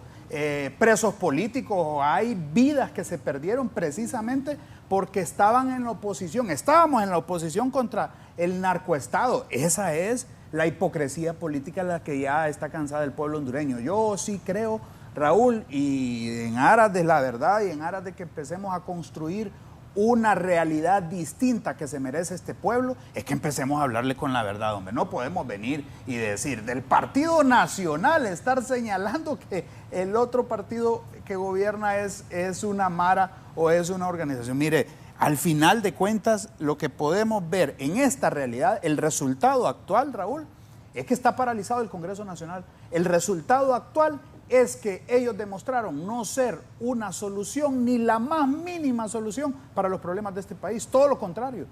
presos políticos, hay vidas que se perdieron precisamente porque estaban en la oposición. Estábamos en la oposición contra el narcoestado. Esa es la hipocresía política en la que ya está cansada el pueblo hondureño. Yo sí creo, Raúl, y en aras de la verdad y en aras de que empecemos a construir una realidad distinta que se merece este pueblo, es que empecemos a hablarle con la verdad, hombre. No podemos venir y decir del Partido Nacional, estar señalando que el otro partido que gobierna es una mara o es una organización. Mire, al final de cuentas, lo que podemos ver en esta realidad, el resultado actual, Raúl, es que está paralizado el Congreso Nacional. El resultado actual es que ellos demostraron no ser una solución, ni la más mínima solución para los problemas de este país. Todo lo contrario.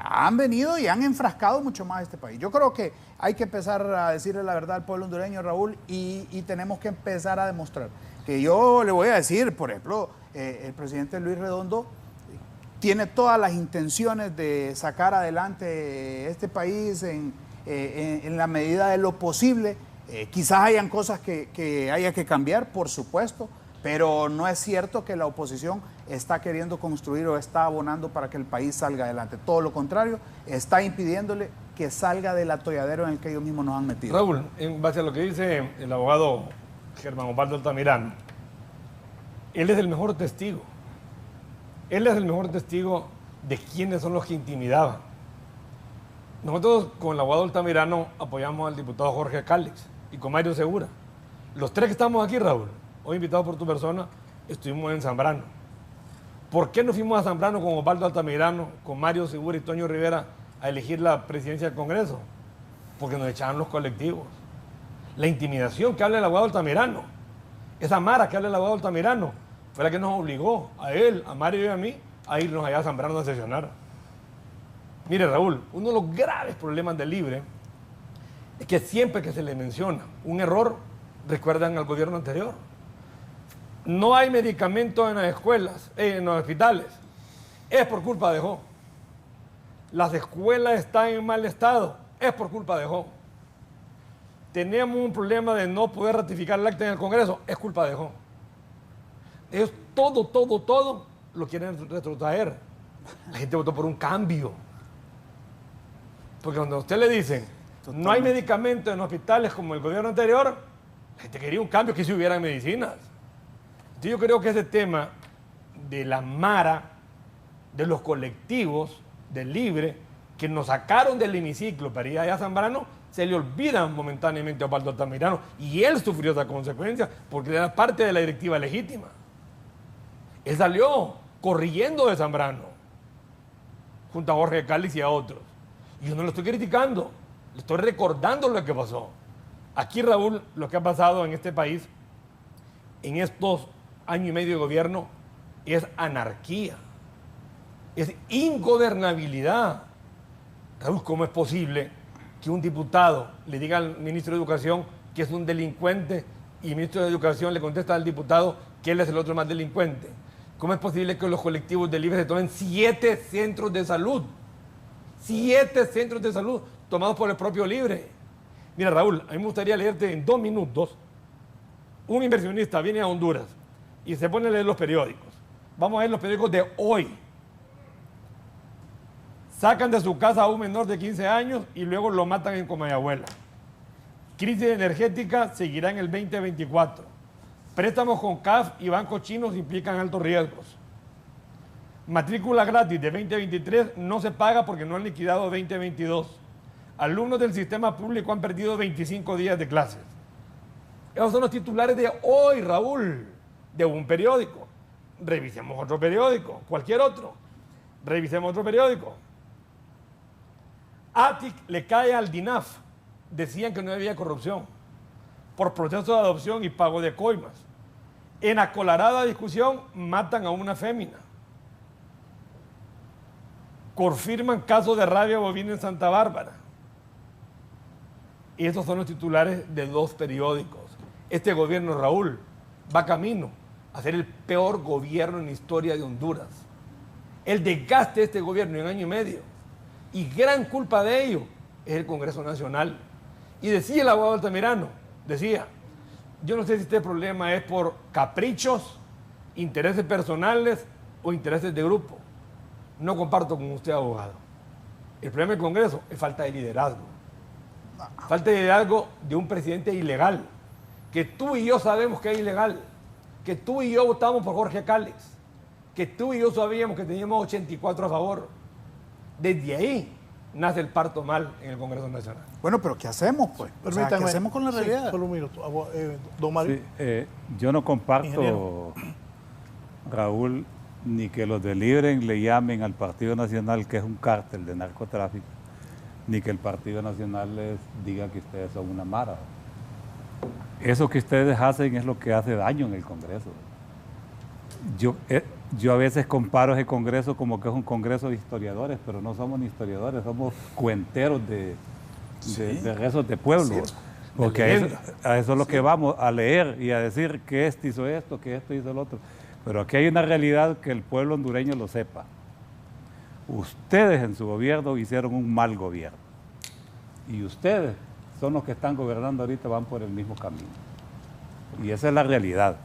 Han venido y han enfrascado mucho más a este país. Yo creo que hay que empezar a decirle la verdad al pueblo hondureño, Raúl, y tenemos que empezar a demostrar. Que yo le voy a decir, por ejemplo, el presidente Luis Redondo tiene todas las intenciones de sacar adelante este país en la medida de lo posible. Quizás hayan cosas que haya que cambiar, por supuesto, pero no es cierto que la oposición está queriendo construir o está abonando para que el país salga adelante. Todo lo contrario, está impidiéndole que salga del atolladero en el que ellos mismos nos han metido. Raúl, en base a lo que dice el abogado Germán Osvaldo Altamirano, él es el mejor testigo. Él es el mejor testigo de quiénes son los que intimidaban. Nosotros con el abogado Altamirano apoyamos al diputado Jorge Cálix y con Mario Segura. Los tres que estamos aquí, Raúl, hoy invitados por tu persona, estuvimos en Zambrano. ¿Por qué no fuimos a Zambrano con Osvaldo Altamirano, con Mario Segura y Toño Rivera a elegir la presidencia del Congreso? Porque nos echaban los colectivos. La intimidación que habla el abogado Altamirano, esa mara que habla el abogado Altamirano, fue la que nos obligó a él, a Mario y a mí a irnos allá a Zambrano a sesionar. Mire, Raúl, uno de los graves problemas del Libre es que siempre que se le menciona un error, recuerdan al gobierno anterior. No hay medicamentos en las escuelas, en los hospitales. Es por culpa de Jo. Las escuelas están en mal estado. Es por culpa de Jo. Tenemos un problema de no poder ratificar el acta en el Congreso. Es culpa de Jo. Ellos todo lo quieren retrotraer. La gente votó por un cambio. Porque cuando a usted le dicen, no hay medicamentos en hospitales como el gobierno anterior, la gente quería un cambio, que si hubieran medicinas. Entonces yo creo que ese tema de la mara, de los colectivos, del Libre, que nos sacaron del hemiciclo para ir allá a Zambrano, se le olvidan momentáneamente a Osvaldo Altamirano, y él sufrió esa consecuencia porque era parte de la directiva legítima. Él salió corriendo de Zambrano, junto a Jorge Cálix y a otros. Y yo no lo estoy criticando, le estoy recordando lo que pasó. Aquí, Raúl, lo que ha pasado en este país, en estos años y medio de gobierno, es anarquía, es ingobernabilidad. Raúl, ¿cómo es posible que un diputado le diga al ministro de Educación que es un delincuente y el ministro de Educación le contesta al diputado que él es el otro más delincuente? ¿Cómo es posible que los colectivos de Libre se tomen 7 centros de salud? 7 centros de salud tomados por el propio Libre. Mira, Raúl, a mí me gustaría leerte en 2 minutos. Un inversionista viene a Honduras y se pone a leer los periódicos. Vamos a ver los periódicos de hoy. Sacan de su casa a un menor de 15 años y luego lo matan en Comayagüela. Crisis energética seguirá en el 2024. Préstamos con CAF y bancos chinos implican altos riesgos. Matrícula gratis de 2023 no se paga porque no han liquidado 2022. Alumnos del sistema público han perdido 25 días de clases. Esos son los titulares de hoy, Raúl, de un periódico. Revisemos otro periódico, cualquier otro. Revisemos otro periódico. ATIC le cae al DINAF. Decían que no había corrupción por proceso de adopción y pago de coimas. En acolarada discusión matan a una fémina. Confirman caso de rabia bovina en Santa Bárbara. Y estos son los titulares de 2 periódicos. Este gobierno, Raúl, va camino a ser el peor gobierno en la historia de Honduras. El desgaste de este gobierno en año y medio, y gran culpa de ello, es el Congreso Nacional. Y decía el abogado Altamirano, decía, yo no sé si este problema es por caprichos, intereses personales o intereses de grupo. No comparto con usted, abogado. El problema del Congreso es falta de liderazgo. Falta de liderazgo de un presidente ilegal, que tú y yo sabemos que es ilegal, que tú y yo votamos por Jorge Cáliz, que tú y yo sabíamos que teníamos 84 a favor. Desde ahí nace el parto mal en el Congreso Nacional. Bueno, pero ¿qué hacemos, pues? Permítanme. ¿Qué hacemos con la realidad? Sí, solo un minuto. Don Mario. Sí, yo no comparto, Ingeniero. Raúl, ni que los de Libre le llamen al Partido Nacional que es un cártel de narcotráfico, ni que el Partido Nacional les diga que ustedes son una mara. Eso que ustedes hacen es lo que hace daño en el Congreso. Yo a veces comparo ese Congreso como que es un Congreso de historiadores, pero no somos ni historiadores, somos cuenteros de rezos de pueblo. Sí, porque a eso es lo que vamos a leer y a decir que este hizo esto, que esto hizo el otro. Pero aquí hay una realidad que el pueblo hondureño lo sepa. Ustedes en su gobierno hicieron un mal gobierno. Y ustedes son los que están gobernando ahorita, van por el mismo camino. Y esa es la realidad.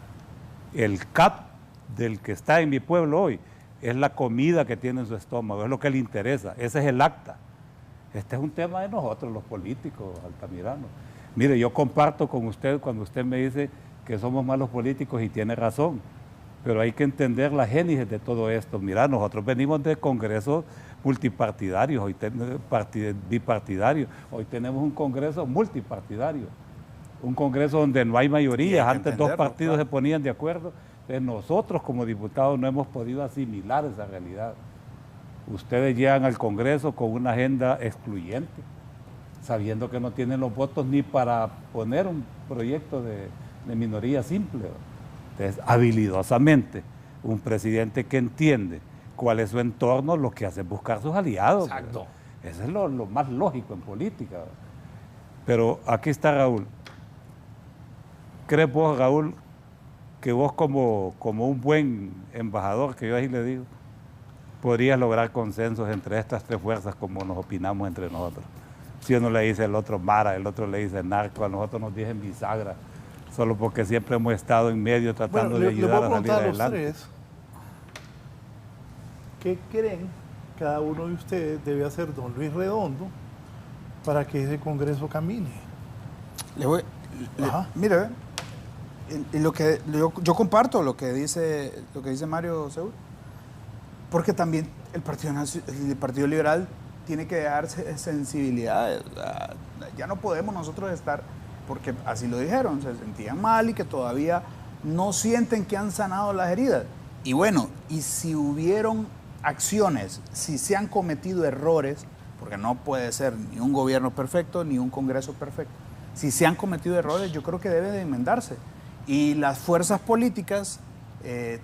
El CAP del que está en mi pueblo hoy es la comida que tiene en su estómago, es lo que le interesa, ese es el acta. Este es un tema de nosotros, los políticos, Altamirano. Mire, yo comparto con usted cuando usted me dice que somos malos políticos y tiene razón, pero hay que entender la génesis de todo esto. Mira, nosotros venimos de congresos multipartidarios, bipartidarios, hoy tenemos un congreso multipartidario, un congreso donde no hay mayorías, antes 2 partidos se ponían de acuerdo. Entonces nosotros como diputados no hemos podido asimilar esa realidad. Ustedes llegan al Congreso con una agenda excluyente, sabiendo que no tienen los votos ni para poner un proyecto de minoría simple. Entonces, habilidosamente, un presidente que entiende cuál es su entorno, lo que hace es buscar sus aliados. Exacto. Eso es lo más lógico en política. Pero aquí está Raúl. ¿Crees vos, Raúl, que vos como un buen embajador, que yo ahí le digo, podrías lograr consensos entre estas 3 fuerzas como nos opinamos entre nosotros? Si uno le dice el otro Mara, el otro le dice narco, a nosotros nos dicen bisagra, solo porque siempre hemos estado en medio tratando de ayudar a salir adelante. Los 3, ¿qué creen cada uno de ustedes debe hacer don Luis Redondo para que ese Congreso camine? Mire, yo comparto lo que dice Mario Segura, porque también el Partido Liberal tiene que darse sensibilidad. Ya no podemos nosotros estar, porque así lo dijeron, se sentían mal y que todavía no sienten que han sanado las heridas. Y bueno, y si hubieron acciones, si se han cometido errores, porque no puede ser ni un gobierno perfecto ni un Congreso perfecto, si se han cometido errores, yo creo que debe de enmendarse. Y las fuerzas políticas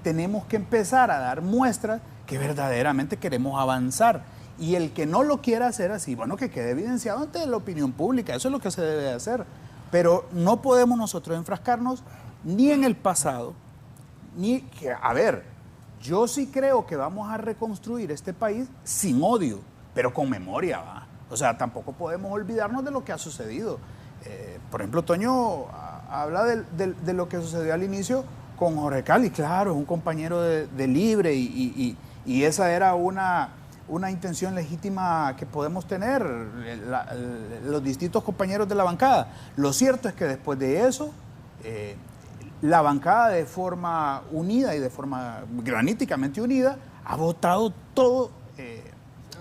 tenemos que empezar a dar muestras que verdaderamente queremos avanzar. Y el que no lo quiera hacer así, bueno, que quede evidenciado ante la opinión pública, eso es lo que se debe de hacer. Pero no podemos nosotros enfrascarnos ni en el pasado, ni que, a ver, yo sí creo que vamos a reconstruir este país sin odio, pero con memoria, ¿va? O sea, tampoco podemos olvidarnos de lo que ha sucedido. Por ejemplo, Toño habla de lo que sucedió al inicio con Jorge Cáliz, claro, es un compañero de Libre y esa era una intención legítima que podemos tener los distintos compañeros de la bancada. Lo cierto es que después de eso, la bancada de forma unida y de forma graníticamente unida ha votado todo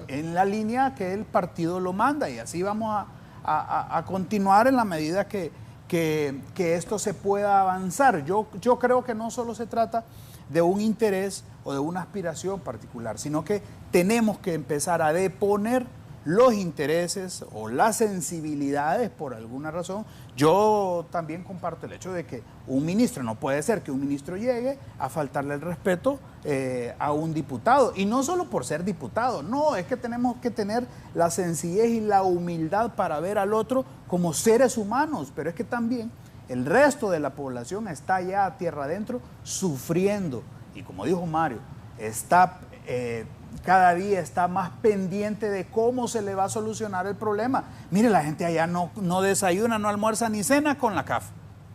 en la línea que el partido lo manda, y así vamos a continuar en la medida que que esto se pueda avanzar. Yo creo que no solo se trata de un interés o de una aspiración particular, sino que tenemos que empezar a deponer los intereses o las sensibilidades por alguna razón. Yo también comparto el hecho de que un ministro, no puede ser que un ministro llegue a faltarle el respeto a un diputado, y no solo por ser diputado, no, es que tenemos que tener la sencillez y la humildad para ver al otro como seres humanos, pero es que también el resto de la población está ya a tierra adentro sufriendo, y como dijo Mario, está cada día está más pendiente de cómo se le va a solucionar el problema. Mire, la gente allá no desayuna, no almuerza ni cena con la CAF.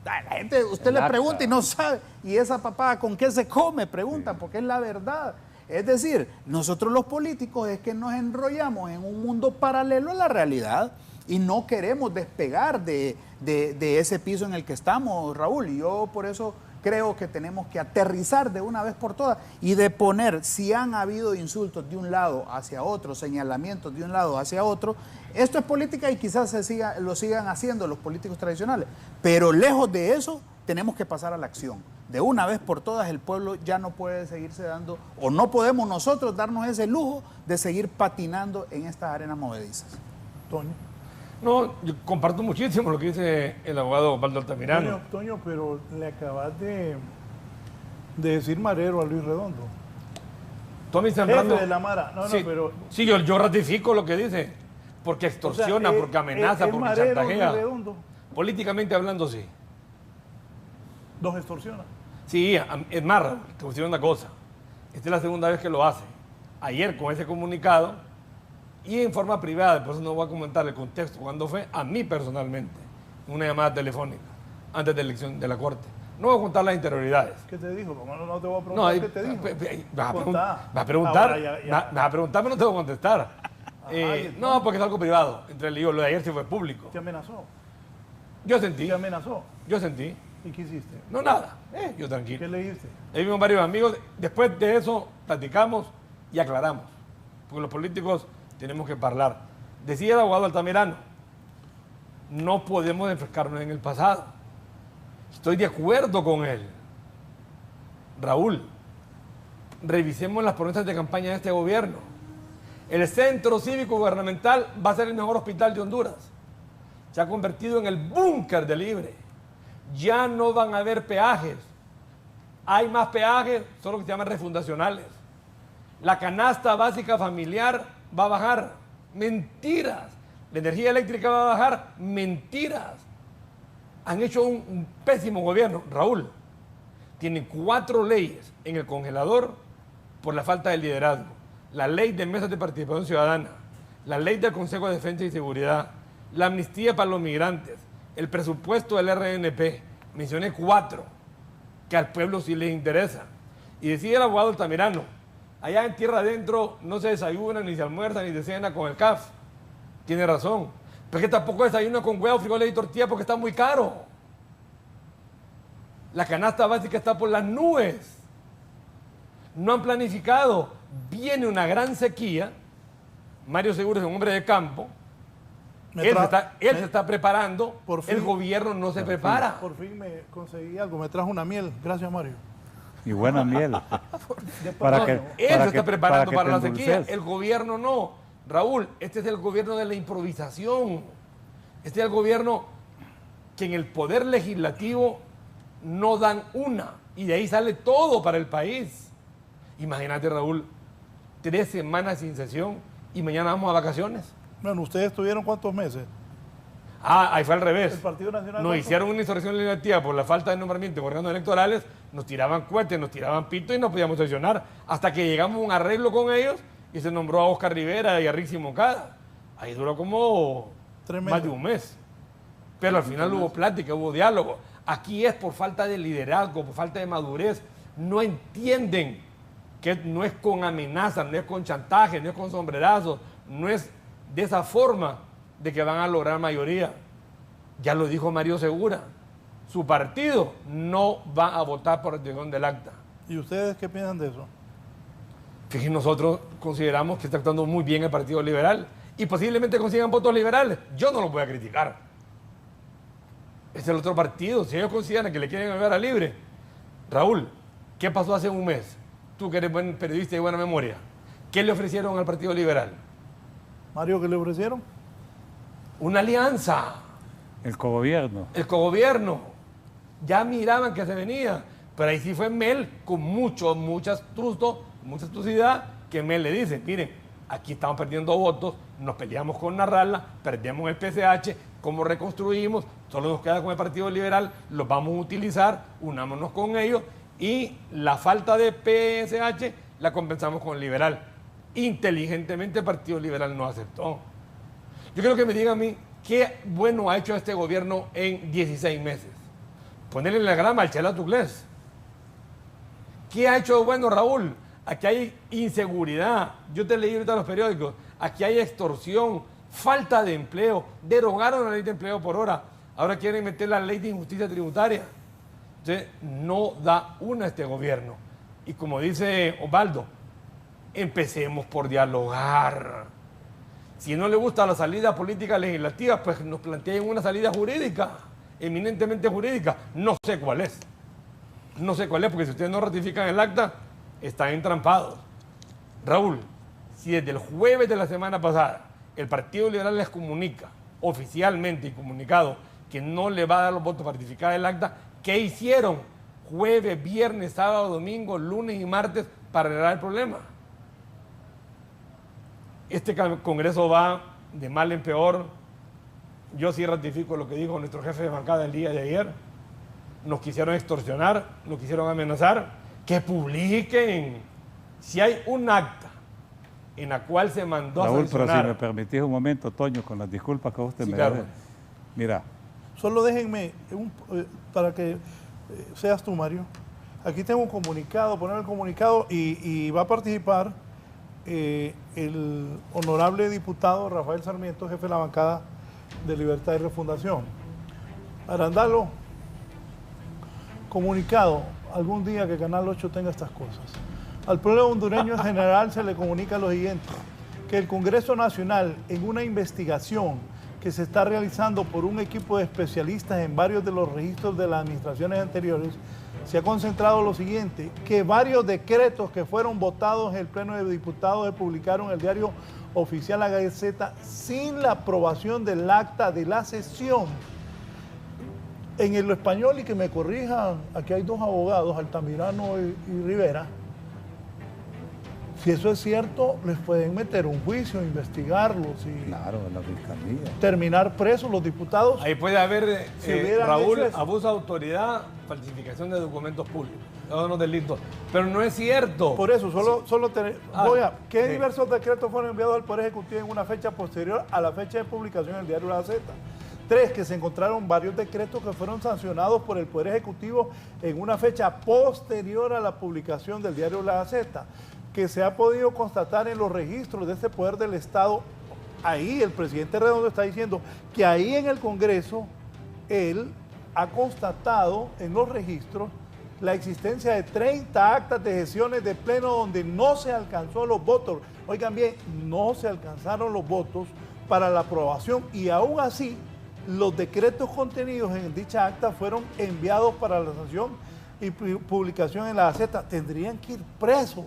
La gente, usted le pregunta y no sabe. ¿Y esa papada con qué se come? Preguntan, porque es la verdad. Es decir, nosotros los políticos es que nos enrollamos en un mundo paralelo a la realidad y no queremos despegar de ese piso en el que estamos, Raúl. Y yo por eso creo que tenemos que aterrizar de una vez por todas y deponer, si han habido insultos de un lado hacia otro, señalamientos de un lado hacia otro, esto es política y quizás lo sigan haciendo los políticos tradicionales, pero lejos de eso tenemos que pasar a la acción. De una vez por todas el pueblo ya no puede seguirse dando, o no podemos nosotros darnos ese lujo de seguir patinando en estas arenas movedizas. Toño. No, yo comparto muchísimo lo que dice el abogado Osvaldo Altamirano. Toño, pero le acabas de decir marero a Luis Redondo. Tommy Zambrano. Jefe de la Mara. No, sí, no, pero... Sí, yo ratifico lo que dice. Porque extorsiona, o sea, porque amenaza, porque marero, chantajea. Luis Redondo. Políticamente hablando, sí. ¿Los extorsiona? Sí, es más, Raúl, te voy a decir una cosa. Esta es la segunda vez que lo hace. Ayer con ese comunicado y en forma privada, por eso no voy a comentar el contexto, cuando fue a mí personalmente, una llamada telefónica, antes de la elección de la Corte. No voy a contar las interioridades. ¿Qué te dijo? No te voy a preguntar qué te dijo. Vas a preguntar, pero no te voy a contestar. No, porque es algo privado. Entre él y yo, lo de ayer sí fue público. ¿Te amenazó? Yo sentí. ¿Te amenazó? Yo sentí. ¿Y qué hiciste? No, nada. Yo tranquilo. ¿Qué le dijiste? Ahí vimos varios amigos. Después de eso, platicamos y aclaramos. Porque los políticos tenemos que hablar. Decía el abogado Altamirano, no podemos enfrescarnos en el pasado. Estoy de acuerdo con él. Raúl, revisemos las promesas de campaña de este gobierno. El centro cívico gubernamental va a ser el mejor hospital de Honduras. Se ha convertido en el búnker de Libre. Ya no van a haber peajes. Hay más peajes, solo que se llaman refundacionales. La canasta básica familiar va a bajar. Mentiras. La energía eléctrica va a bajar. Mentiras. Han hecho un pésimo gobierno. Raúl, tienen 4 leyes en el congelador por la falta de liderazgo. La ley de mesas de participación ciudadana, la ley del Consejo de Defensa y Seguridad, la amnistía para los migrantes, el presupuesto del RNP. Mencioné 4 que al pueblo sí les interesa. Y decía el abogado Altamirano, allá en tierra adentro no se desayuna, ni se almuerza, ni se cena con el CAF. Tiene razón. Pero es que tampoco desayuna con huevos, frijoles y tortillas porque está muy caro. La canasta básica está por las nubes. No han planificado. Viene una gran sequía. Mario Segura es un hombre de campo. Él se está preparando. El gobierno no se prepara. Por fin me conseguí algo. Me trajo una miel. Gracias, Mario. Y buena miel. Él se está preparando para la sequía. El gobierno no. Raúl, este es el gobierno de la improvisación. Este es el gobierno que en el poder legislativo no dan una. Y de ahí sale todo para el país. Imagínate, Raúl, 3 semanas sin sesión y mañana vamos a vacaciones. Bueno, ¿ustedes tuvieron cuántos meses? Ahí fue al revés. El Partido Nacional. Nos hicieron una insurrección legislativa por la falta de nombramiento en órganos electorales, nos tiraban cohetes, nos tiraban pito y no podíamos sesionar. Hasta que llegamos a un arreglo con ellos y se nombró a Oscar Rivera y a Rixi Moncada. Ahí duró como más de un mes. Pero al final hubo plática, hubo diálogo. Aquí es por falta de liderazgo, por falta de madurez. No entienden que no es con amenazas, no es con chantaje, no es con sombrerazos, no es de esa forma de que van a lograr mayoría. Ya lo dijo Mario Segura. Su partido no va a votar por retención del acta. ¿Y ustedes qué piensan de eso? Fíjense, nosotros consideramos que está actuando muy bien el Partido Liberal y posiblemente consigan votos liberales. Yo no lo voy a criticar. Es el otro partido. Si ellos consideran que le quieren enviar a Libre. Raúl, ¿qué pasó hace un mes? Tú que eres buen periodista y buena memoria. ¿Qué le ofrecieron al Partido Liberal? Mario, ¿qué le ofrecieron? Una alianza. El cogobierno. El cogobierno. Ya miraban que se venía. Pero ahí sí fue Mel con mucha astucidad, que Mel le dice, miren, aquí estamos perdiendo votos, nos peleamos con Narrala, perdemos el PCH, ¿cómo reconstruimos? Solo nos queda con el Partido Liberal, los vamos a utilizar, unámonos con ellos y la falta de PSH la compensamos con el Liberal. Inteligentemente el Partido Liberal no aceptó. Yo quiero que me digan a mí, ¿qué bueno ha hecho este gobierno en 16 meses? Ponerle la grama al Chela Tuglés. ¿Qué ha hecho bueno, Raúl? Aquí hay inseguridad. Yo te leí ahorita en los periódicos. Aquí hay extorsión, falta de empleo. Derogaron la ley de empleo por hora. Ahora quieren meter la ley de injusticia tributaria. Entonces, no da una este gobierno. Y como dice Osvaldo, empecemos por dialogar. Si no le gusta la salida política legislativa, pues nos planteen una salida jurídica, eminentemente jurídica. No sé cuál es. No sé cuál es, porque si ustedes no ratifican el acta, están entrampados. Raúl, si desde el jueves de la semana pasada el Partido Liberal les comunica oficialmente y comunicado que no le va a dar los votos para ratificar el acta, ¿qué hicieron jueves, viernes, sábado, domingo, lunes y martes para arreglar el problema? Este Congreso va de mal en peor. Yo sí ratifico lo que dijo nuestro jefe de bancada el día de ayer. Nos quisieron extorsionar, nos quisieron amenazar, que publiquen. Si hay un acta en la cual se mandó Raúl, a sancionar... pero si me permitís un momento, Toño, con las disculpas que usted Sí, me claro. dé. Mira. Solo déjenme, para que seas tú, Mario. Aquí tengo un comunicado, poner el comunicado y va a participar el honorable diputado Rafael Sarmiento, jefe de la bancada de Libertad y Refundación. Arandalo, comunicado, algún día que Canal 8 tenga estas cosas. Al pueblo hondureño en general se le comunica lo siguiente, que el Congreso Nacional, en una investigación que se está realizando por un equipo de especialistas en varios de los registros de las administraciones anteriores, se ha concentrado lo siguiente, que varios decretos que fueron votados en el Pleno de Diputados se publicaron en el diario oficial La Gaceta sin la aprobación del acta de la sesión. En el español, y que me corrijan, aquí hay dos abogados, Altamirano y Rivera. Si eso es cierto, les pueden meter un juicio, investigarlos y claro, la fiscalía. Terminar presos los diputados. Ahí puede haber, Si Raúl, abuso de autoridad, falsificación de documentos públicos, todos los delitos. Pero no es cierto. Por eso, ¿qué diversos decretos fueron enviados al Poder Ejecutivo en una fecha posterior a la fecha de publicación del diario La Gaceta? 3, que se encontraron varios decretos que fueron sancionados por el Poder Ejecutivo en una fecha posterior a la publicación del diario La Gaceta, que se ha podido constatar en los registros de este poder del Estado. Ahí el presidente Redondo está diciendo que ahí en el Congreso él ha constatado en los registros la existencia de 30 actas de sesiones de pleno donde no se alcanzó los votos. Oigan bien, no se alcanzaron los votos para la aprobación y aún así los decretos contenidos en dicha acta fueron enviados para la sanción y publicación en la Gaceta. Tendrían que ir presos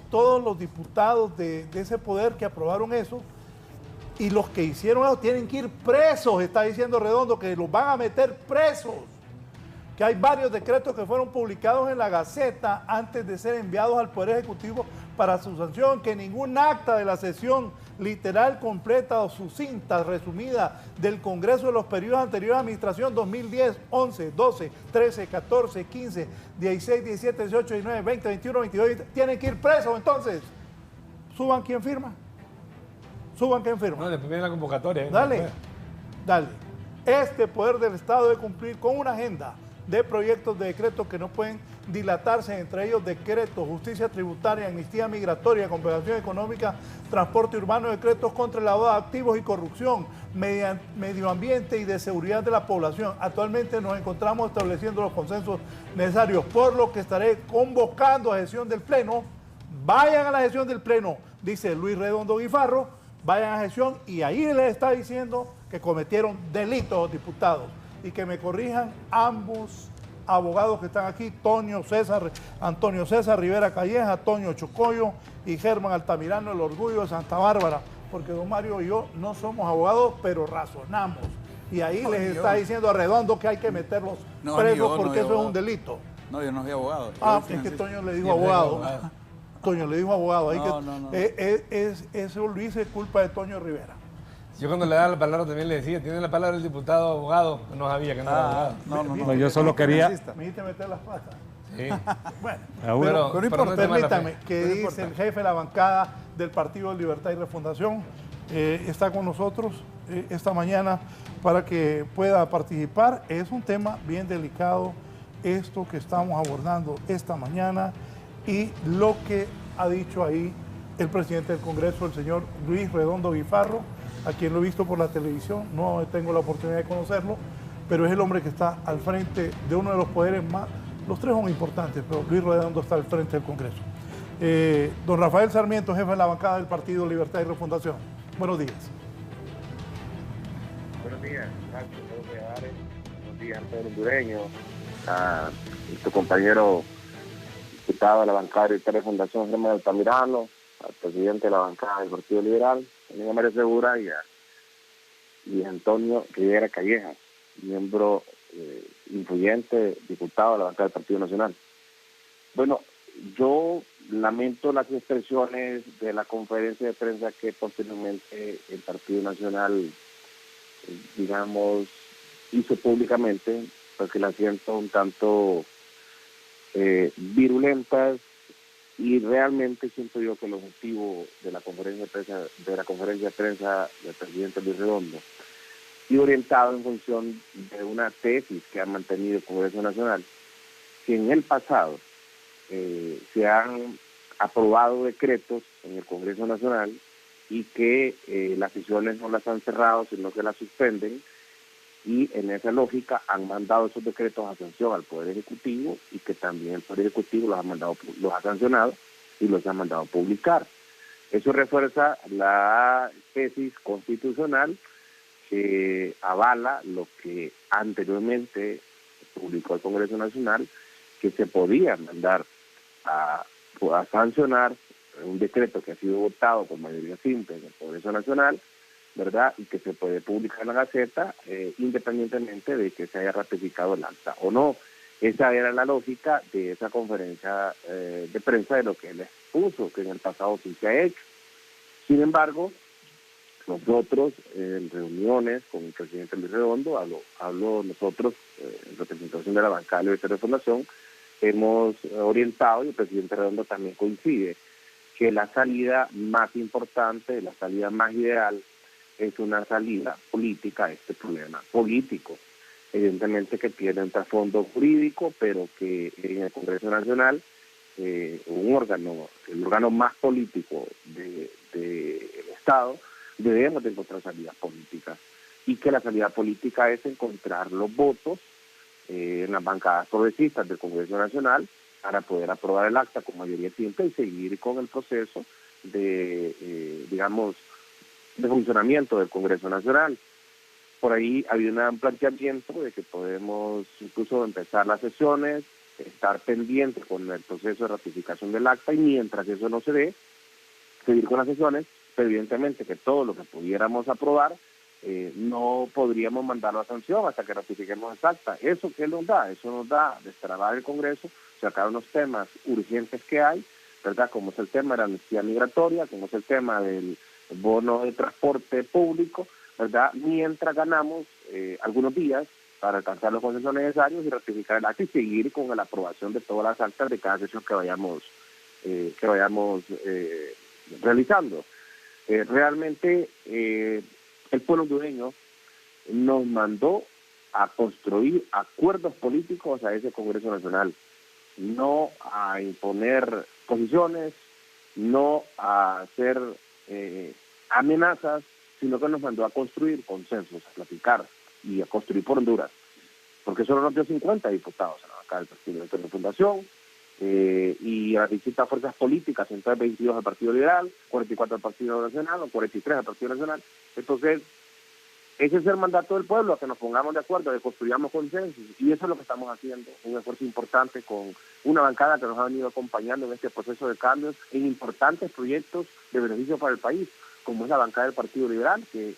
todos los diputados de ese poder que aprobaron eso, y los que hicieron eso tienen que ir presos. Está diciendo Redondo que los van a meter presos, que hay varios decretos que fueron publicados en la Gaceta antes de ser enviados al Poder Ejecutivo para su sanción, que ningún acta de la sesión literal, completa o sucinta, resumida del Congreso de los periodos anteriores a administración 2010, 11, 12, 13, 14, 15, 16, 17, 18, 19, 20, 21, 22, tienen que ir presos. Entonces, suban quién firma. Suban quién firma. No, después viene la convocatoria. Dale. Este poder del Estado debe cumplir con una agenda de proyectos de decretos que no pueden dilatarse, entre ellos decretos, justicia tributaria, amnistía migratoria, compensación económica, transporte urbano, decretos contra el lavado de activos y corrupción, medio ambiente y de seguridad de la población. Actualmente nos encontramos estableciendo los consensos necesarios, por lo que estaré convocando a sesión del Pleno. Vayan a la sesión del Pleno, dice Luis Redondo Guifarro, vayan a sesión, y ahí les está diciendo que cometieron delitos diputados y que me corrijan ambos abogados que están aquí, Antonio César Rivera Calleja, Toño Chocoyo y Germán Altamirano, el orgullo de Santa Bárbara, porque don Mario y yo no somos abogados, pero razonamos. Y ahí les está diciendo a Redondo que hay que meterlos presos porque eso es un delito. No, yo no soy abogado. Es que Toño le dijo abogado. Toño le dijo abogado. Ahí eso lo hice culpa de Toño Rivera. Yo cuando le daba la palabra también le decía, tiene la palabra el diputado abogado, no sabía que no era abogado. No, yo solo quería... Me dijiste meter las patas. Sí. Bueno, pero permítame, que no dice el jefe de la bancada del Partido de Libertad y Refundación, está con nosotros esta mañana para que pueda participar. Es un tema bien delicado, esto que estamos abordando esta mañana, y lo que ha dicho ahí el presidente del Congreso, el señor Luis Redondo Guifarro, a quien lo he visto por la televisión, no tengo la oportunidad de conocerlo, pero es el hombre que está al frente de uno de los poderes más, los tres son importantes, pero Luis Redondo está al frente del Congreso. Don Rafael Sarmiento, jefe de la bancada del Partido Libertad y Refundación. Buenos días. Buenos días, buenos días, Pedro Hondureño, a tu compañero diputado de la bancada de Libertad y Refundación, Germán Altamirano, al presidente de la bancada del Partido Liberal, también a Mario Segura y Antonio Rivera Calleja, miembro influyente, diputado de la bancada del Partido Nacional. Bueno, yo lamento las expresiones de la conferencia de prensa que posteriormente el Partido Nacional, digamos, hizo públicamente, porque las siento un tanto virulentas, y realmente siento yo que el objetivo de la conferencia de prensa del presidente Luis Redondo y orientado en función de una tesis que ha mantenido el Congreso Nacional, que en el pasado se han aprobado decretos en el Congreso Nacional y que las sesiones no las han cerrado, sino que las suspenden, y en esa lógica han mandado esos decretos a sanción al Poder Ejecutivo, y que también el Poder Ejecutivo los ha sancionado y los ha mandado a publicar. Eso refuerza la tesis constitucional que avala lo que anteriormente publicó el Congreso Nacional, que se podía mandar a sancionar un decreto que ha sido votado por mayoría simple en el Congreso Nacional, ¿verdad? Y que se puede publicar en la Gaceta independientemente de que se haya ratificado el acta o no. Esa era la lógica de esa conferencia de prensa, de lo que él expuso, que en el pasado sí se ha hecho. Sin embargo, nosotros en reuniones con el presidente Luis Redondo, hablo nosotros en representación de la bancada de Libertad de Fundación, hemos orientado, y el presidente Redondo también coincide, que la salida más importante, la salida más ideal, es una salida política a este problema político, evidentemente que tiene un trasfondo jurídico, pero que en el Congreso Nacional, el órgano más político del Estado, debemos de encontrar salidas políticas, y que la salida política es encontrar los votos en las bancadas progresistas del Congreso Nacional para poder aprobar el acta con mayoría simple y seguir con el proceso de, de funcionamiento del Congreso Nacional. Por ahí había un planteamiento de que podemos incluso empezar las sesiones, estar pendientes con el proceso de ratificación del acta, y mientras eso no se dé, seguir con las sesiones, pero evidentemente que todo lo que pudiéramos aprobar no podríamos mandarlo a sanción hasta que ratifiquemos el acta. ¿Eso qué nos da? Eso nos da destrabar el Congreso, sacar unos temas urgentes que hay, ¿verdad? Como es el tema de la amnistía migratoria, como es el tema del bono de transporte público, ¿verdad? Mientras ganamos algunos días para alcanzar los consensos necesarios y ratificar el acta y seguir con la aprobación de todas las actas de cada sesión que vayamos realizando. Realmente el pueblo hondureño nos mandó a construir acuerdos políticos a ese Congreso Nacional, no a imponer posiciones, no a hacer amenazas, sino que nos mandó a construir consensos, a platicar y a construir por Honduras, porque solo nos dio 50 diputados en la bancada del Partido de Fundación, y a las distintas fuerzas políticas, entonces 22 del Partido Liberal, 44 del Partido Nacional o 43 del Partido Nacional. Entonces, Ese es el mandato del pueblo, a que nos pongamos de acuerdo, que construyamos consensos, y eso es lo que estamos haciendo, un esfuerzo importante con una bancada que nos ha venido acompañando en este proceso de cambios en importantes proyectos de beneficio para el país, como es la bancada del Partido Liberal, que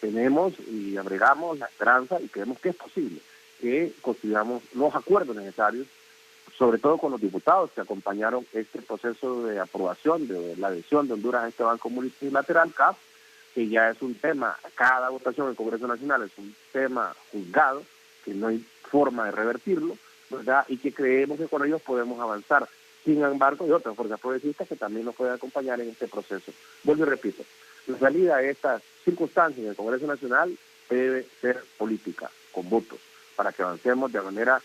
tenemos y abregamos la esperanza y creemos que es posible que construyamos los acuerdos necesarios, sobre todo con los diputados que acompañaron este proceso de aprobación de la adhesión de Honduras a este Banco Multilateral, CAF, que ya es un tema, cada votación en el Congreso Nacional es un tema juzgado, que no hay forma de revertirlo, ¿verdad? Y que creemos que con ellos podemos avanzar. Sin embargo, hay otras fuerzas progresistas que también nos pueden acompañar en este proceso. Vuelvo y repito, la salida de estas circunstancias en el Congreso Nacional debe ser política, con votos, para que avancemos de manera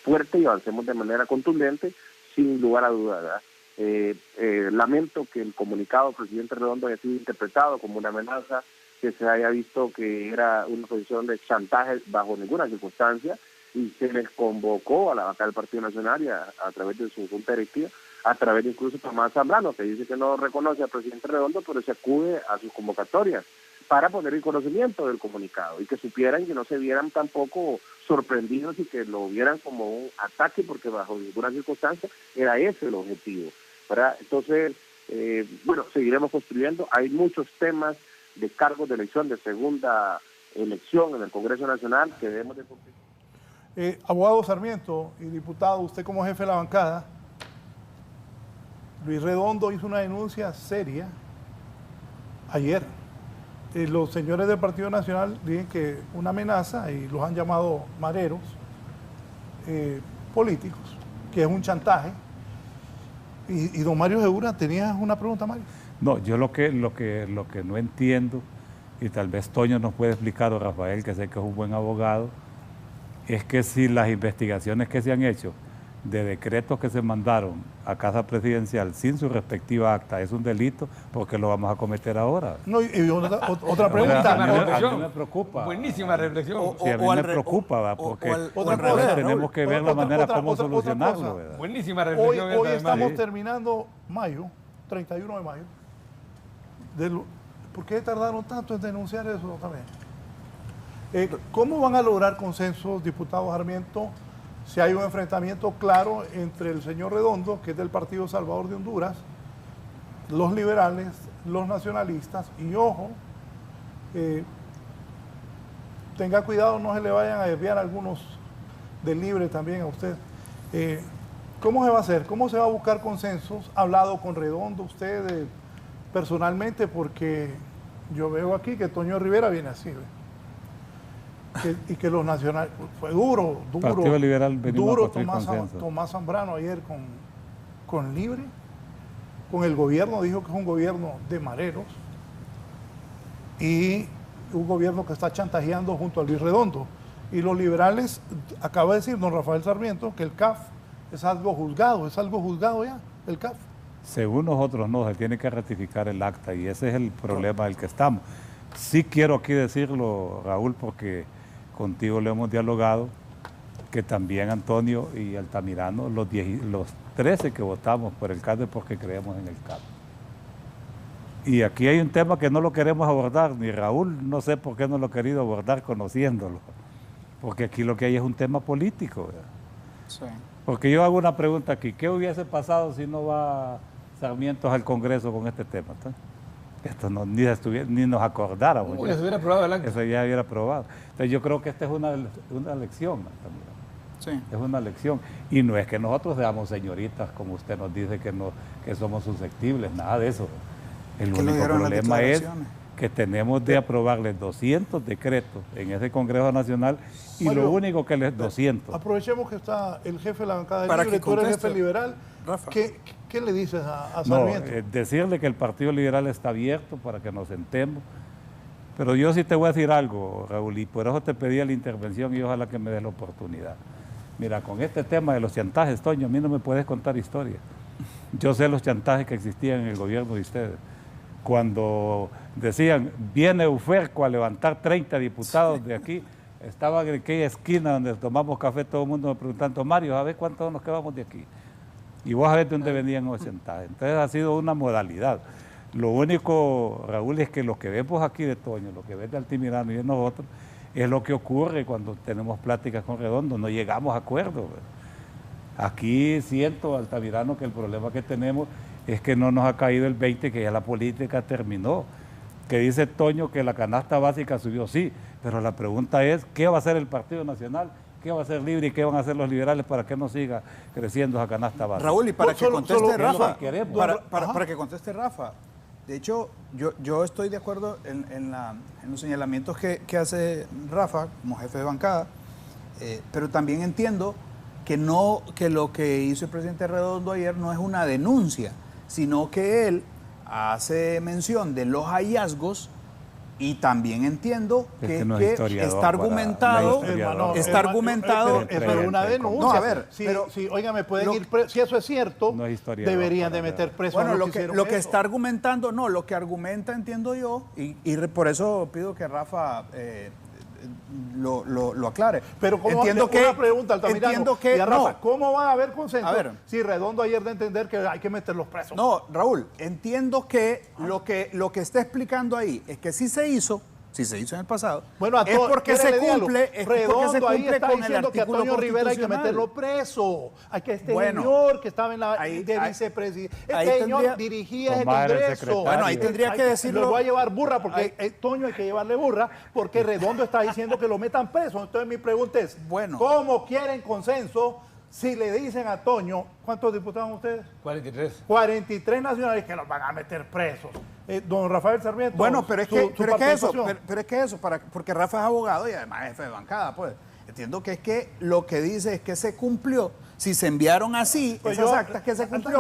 fuerte y avancemos de manera contundente, sin lugar a dudas, ¿verdad? Lamento que el comunicado del presidente Redondo haya sido interpretado como una amenaza, que se haya visto que era una posición de chantaje bajo ninguna circunstancia, y se les convocó a la bancada del Partido Nacional y a través de su junta directiva, a través de incluso Tomás Zambrano, que dice que no reconoce al presidente Redondo, pero se acude a sus convocatorias para poner el conocimiento del comunicado y que supieran, que no se vieran tampoco sorprendidos y que lo vieran como un ataque, porque bajo ninguna circunstancia era ese el objetivo, ¿verdad? Entonces, bueno, seguiremos construyendo. Hay muchos temas de cargos de elección, de segunda elección en el Congreso Nacional que debemos de cumplir. Abogado Sarmiento y diputado, usted como jefe de la bancada, Luis Redondo hizo una denuncia seria ayer. Los señores del Partido Nacional dicen que una amenaza, y los han llamado mareros políticos, que es un chantaje. Y don Mario Segura, ¿tenías una pregunta, Mario? No, yo lo que no entiendo, y tal vez Toño nos puede explicar, o Rafael, que sé que es un buen abogado, es que si las investigaciones que se han hecho de decretos que se mandaron a Casa Presidencial sin su respectiva acta es un delito, ¿por qué lo vamos a cometer ahora? No, y otra pregunta. A mí me preocupa. Buenísima reflexión. Sí, a mí me preocupa, ¿verdad? Porque tenemos que ver la manera cómo solucionarlo, ¿verdad? Buenísima reflexión. Hoy estamos terminando mayo, 31 de mayo. ¿Por qué tardaron tanto en denunciar eso también? ¿Cómo van a lograr consensos, diputado Sarmiento, si hay un enfrentamiento claro entre el señor Redondo, que es del Partido Salvador de Honduras, los liberales, los nacionalistas, y ojo, tenga cuidado, no se le vayan a desviar algunos del Libre también a usted. ¿Cómo se va a hacer? ¿Cómo se va a buscar consensos? ¿Ha hablado con Redondo usted personalmente? Porque yo veo aquí que Toño Rivera viene así, ¿ve? Y que los nacionales, fue duro Partido Liberal duro Tomás Zambrano ayer con Libre, con el gobierno, dijo que es un gobierno de mareros y un gobierno que está chantajeando junto a Luis Redondo. Y los liberales, acaba de decir don Rafael Sarmiento, que el CAF es algo juzgado ya, el CAF. Según nosotros no, se tiene que ratificar el acta y ese es el problema del que estamos. Sí quiero aquí decirlo, Raúl, porque contigo lo hemos dialogado, que también Antonio y Altamirano, los 13 que votamos por el CAF es porque creemos en el CAF. Y aquí hay un tema que no lo queremos abordar, ni Raúl, no sé por qué no lo ha querido abordar conociéndolo, porque aquí lo que hay es un tema político, ¿verdad? Sí. Porque yo hago una pregunta aquí, ¿qué hubiese pasado si no va Sarmiento al Congreso con este tema? ¿Tá? Esto no, ni nos acordáramos. Ya se hubiera aprobado adelante. Eso ya hubiera aprobado. Entonces yo creo que esta es una lección también. Sí. Es una lección. Y no es que nosotros seamos señoritas, como usted nos dice, que somos susceptibles, nada de eso. El único problema es que tenemos de aprobarles 200 decretos en ese Congreso Nacional y Mario, lo único que les 200. Aprovechemos que está el jefe de la bancada de Libre, tú eres jefe liberal. Rafa. ¿Qué le dices a Sarmiento? No, decirle que el Partido Liberal está abierto para que nos sentemos. Pero yo sí te voy a decir algo, Raúl, y por eso te pedí la intervención y ojalá que me des la oportunidad. Mira, con este tema de los chantajes, Toño, a mí no me puedes contar historia. Yo sé los chantajes que existían en el gobierno de ustedes. Cuando decían, viene Uferco a levantar 30 diputados de aquí, estaba en aquella esquina donde tomamos café, todo el mundo me preguntando, Mario, ¿sabes cuántos nos quedamos de aquí? Y vos sabés de dónde venían los chantajes. Entonces ha sido una modalidad. Lo único, Raúl, es que lo que vemos aquí de Toño, lo que ves de Altamirano y de nosotros, es lo que ocurre cuando tenemos pláticas con Redondo, no llegamos a acuerdos. Aquí siento, Altamirano, que el problema que tenemos es que no nos ha caído el 20, que ya la política terminó. Que dice Toño que la canasta básica subió, sí, pero la pregunta es, ¿qué va a hacer el Partido Nacional? ¿Qué va a hacer Libre y qué van a hacer los liberales para que no siga creciendo esa canasta básica? Raúl, y para que conteste Rafa, para que conteste Rafa, de hecho, yo estoy de acuerdo en los señalamientos que hace Rafa como jefe de bancada, pero también entiendo que lo que hizo el presidente Redondo ayer no es una denuncia, sino que él hace mención de los hallazgos y también entiendo que está argumentado. Pero una denuncia. No, a ver, oiga, me pueden ir si eso es cierto, deberían de meter preso. Bueno, lo que está argumentando, lo que argumenta, entiendo yo, y por eso pido que Rafa lo aclare. Pero entiendo que una pregunta, Altamirano, entiendo que Rafa, ¿cómo va a haber consenso? A ver, si Redondo ayer de entender que hay que meterlos presos? No, Raúl, entiendo que lo que está explicando ahí es que sí se hizo en el pasado, bueno, es porque se cumple, Redondo ahí está con diciendo que a Toño Rivera hay que meterlo preso. Hay que señor que estaba en la vicepresidencia, señor dirigía el Congreso. Bueno, ahí tendría que decirlo. Lo voy a llevar burra porque Toño hay que llevarle burra porque Redondo está diciendo que lo metan preso. Entonces mi pregunta es, ¿cómo quieren consenso si le dicen a Toño, ¿cuántos diputados son ustedes? 43. 43 nacionales que los van a meter presos. Don Rafael Sarmiento. Bueno, pero es que eso, porque Rafa es abogado y además jefe de bancada, pues. Entiendo que es que lo que dice es que se cumplió. Si se enviaron así, esas actas que se cumplió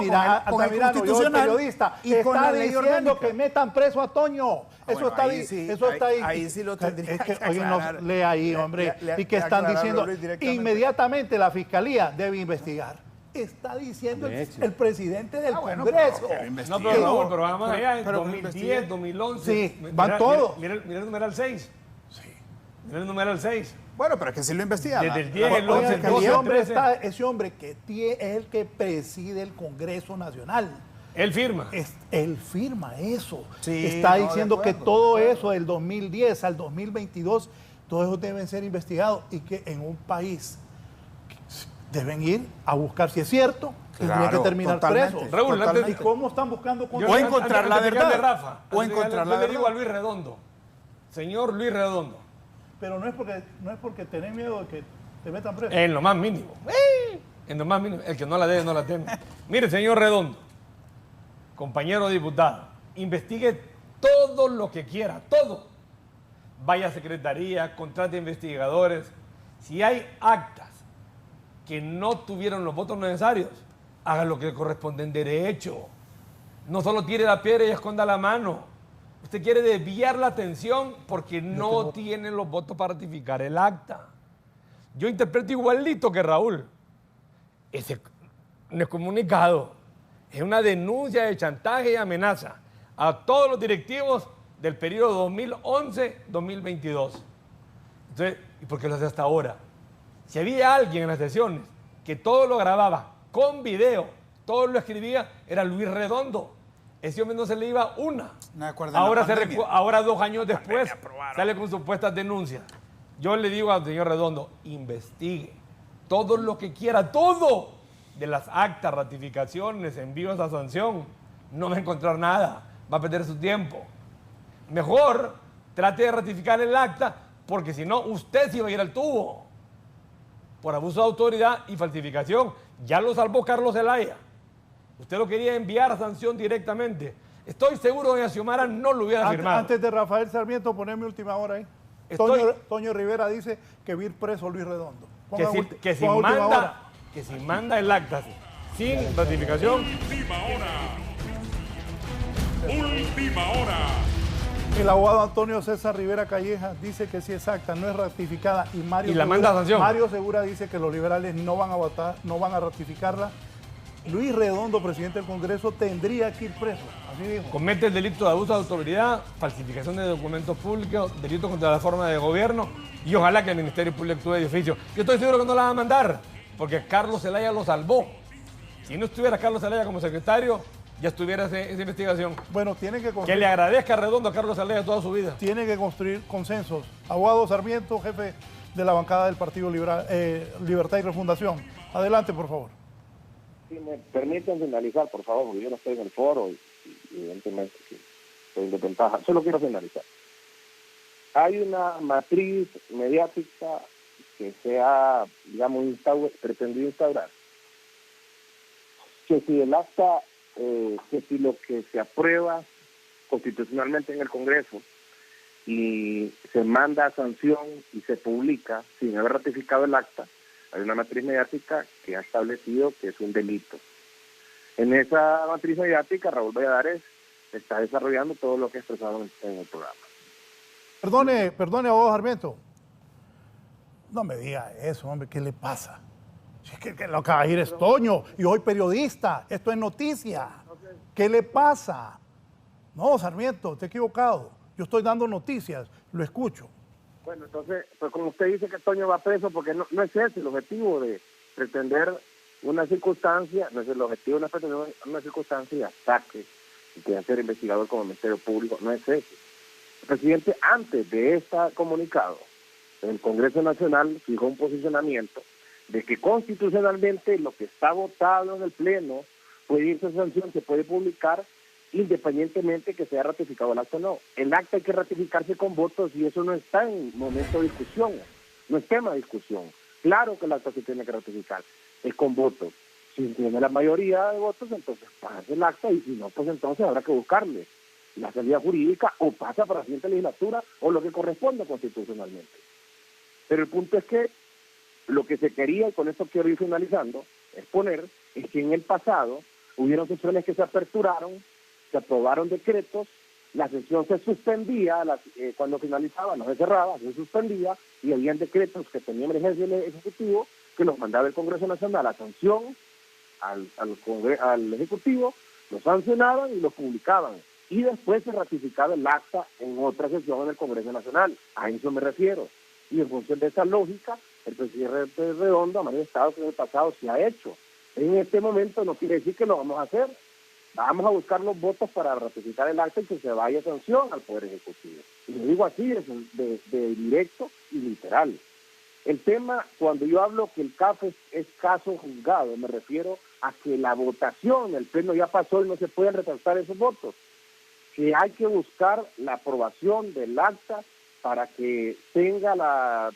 con el Constitucional periodista y con la ley diciendo que metan preso a Toño. Eso está ahí. Ahí sí lo tendría que aclarar. Lee ahí, hombre. Y que están diciendo, inmediatamente la Fiscalía debe investigar. Está diciendo el presidente del Congreso. No, pero vamos allá en 2010, 2011. Sí, van todos. Mira el numeral 6. Sí. Mira el numeral 6. Bueno, pero es que sí lo investiga. Desde el 10, el 11, el 12, ese hombre que es el que preside el Congreso Nacional. Él firma. Él firma eso. Sí, está diciendo que todo eso del 2010 al 2022, todo eso deben ser investigados y que en un país deben ir a buscar si es cierto. Tendría que terminar preso. Raúl, ¿y cómo están buscando? O encontrar la verdad. Rafa, o encontrar la verdad. Yo le digo a Luis Redondo, señor Luis Redondo. Pero no es porque tenés miedo de que te metan preso. En lo más mínimo. En lo más mínimo. El que no la debe, no la teme. Mire, señor Redondo, compañero diputado, investigue todo lo que quiera, todo. Vaya a secretaría, contrate investigadores. Si hay actas que no tuvieron los votos necesarios, haga lo que le corresponde en derecho. No solo tire la piedra y esconda la mano. Usted quiere desviar la atención porque no tiene los votos para ratificar el acta. Yo interpreto igualito que Raúl. Ese no es comunicado. Es una denuncia de chantaje y amenaza a todos los directivos del periodo 2011-2022. Entonces, ¿y por qué lo hace hasta ahora? Si había alguien en las sesiones que todo lo grababa con video, todo lo escribía, era Luis Redondo. Ese hombre no se le iba una. Ahora 2 años después sale con supuestas denuncias. Yo le digo al señor Redondo, investigue todo lo que quiera, todo de las actas, ratificaciones, envíos a sanción. No va a encontrar nada, va a perder su tiempo. Mejor trate de ratificar el acta, porque si no, usted se iba a ir al tubo por abuso de autoridad y falsificación. Ya lo salvó Carlos Zelaya. Usted lo quería enviar a sanción directamente. Estoy seguro que doña Xiomara no lo hubiera firmado. Antes de Rafael Sarmiento, poneme última hora ahí. Toño Rivera dice que va a ir preso Luis Redondo. Que si manda el acta sin ratificación. Última hora. El abogado Antonio César Rivera Calleja dice que sí es acta, no es ratificada. Y la manda a sanción. Mario Segura dice que los liberales no van a votar, no van a ratificarla. Luis Redondo, presidente del Congreso, tendría que ir preso. Así dijo. Comete el delito de abuso de autoridad, falsificación de documentos públicos, delito contra la forma de gobierno y ojalá que el Ministerio Público actúe de oficio. Yo estoy seguro que no la va a mandar porque Carlos Zelaya lo salvó. Si no estuviera Carlos Zelaya como secretario, ya estuviera esa investigación. Bueno, tiene que construir... Que le agradezca a Redondo a Carlos Aldea toda su vida. Tiene que construir consensos. Abogado Sarmiento, jefe de la bancada del Partido Libertad y Refundación. Adelante, por favor. Si me permiten finalizar, por favor, porque yo no estoy en el foro y evidentemente estoy en desventaja. Solo quiero finalizar. Hay una matriz mediática que se ha, digamos, pretendido instaurar. Que si el acta, que si lo que se aprueba constitucionalmente en el Congreso y se manda a sanción y se publica sin haber ratificado el acta, hay una matriz mediática que ha establecido que es un delito. En esa matriz mediática, Raúl Valladares está desarrollando todo lo que he expresado en el programa. Perdone, abogado Sarmiento. No me diga eso, hombre, ¿qué le pasa? Si es que lo acaba de ir es Toño, y hoy periodista, esto es noticia. ¿Qué le pasa? No, Sarmiento, te he equivocado. Yo estoy dando noticias, lo escucho. Bueno, entonces, pues como usted dice que Toño va preso, porque no es ese el objetivo de pretender una circunstancia, no es el objetivo de pretender una circunstancia de ataque, de hacer investigador como Ministerio Público, no es ese. El presidente, antes de este comunicado, el Congreso Nacional fijó un posicionamiento de que constitucionalmente lo que está votado en el Pleno puede irse a sanción, se puede publicar independientemente que sea ratificado el acta o no. El acta hay que ratificarse con votos y eso no está en momento de discusión, no es tema de discusión. Claro que el acta se tiene que ratificar, es con votos. Si tiene la mayoría de votos, entonces pasa el acta y si no, pues entonces habrá que buscarle la salida jurídica o pasa para la siguiente legislatura o lo que corresponde constitucionalmente. Pero el punto es que lo que se quería, y con esto quiero ir finalizando, exponer, es que en el pasado hubieron sesiones que se aperturaron, se aprobaron decretos, la sesión se suspendía, cuando finalizaba no se cerraba, se suspendía, y habían decretos que tenían emergencia el Ejecutivo, que los mandaba el Congreso Nacional a sanción al Ejecutivo, los sancionaban y los publicaban. Y después se ratificaba el acta en otra sesión en el Congreso Nacional. A eso me refiero. Y en función de esa lógica, el presidente Redondo ha manifestado que en el pasado se ha hecho. En este momento no quiere decir que lo vamos a hacer. Vamos a buscar los votos para ratificar el acta y que se vaya a sanción al Poder Ejecutivo. Y lo digo así, de directo y literal. El tema, cuando yo hablo que el CAF es caso juzgado, me refiero a que la votación, el Pleno ya pasó y no se pueden retrasar esos votos. Que hay que buscar la aprobación del acta para que tenga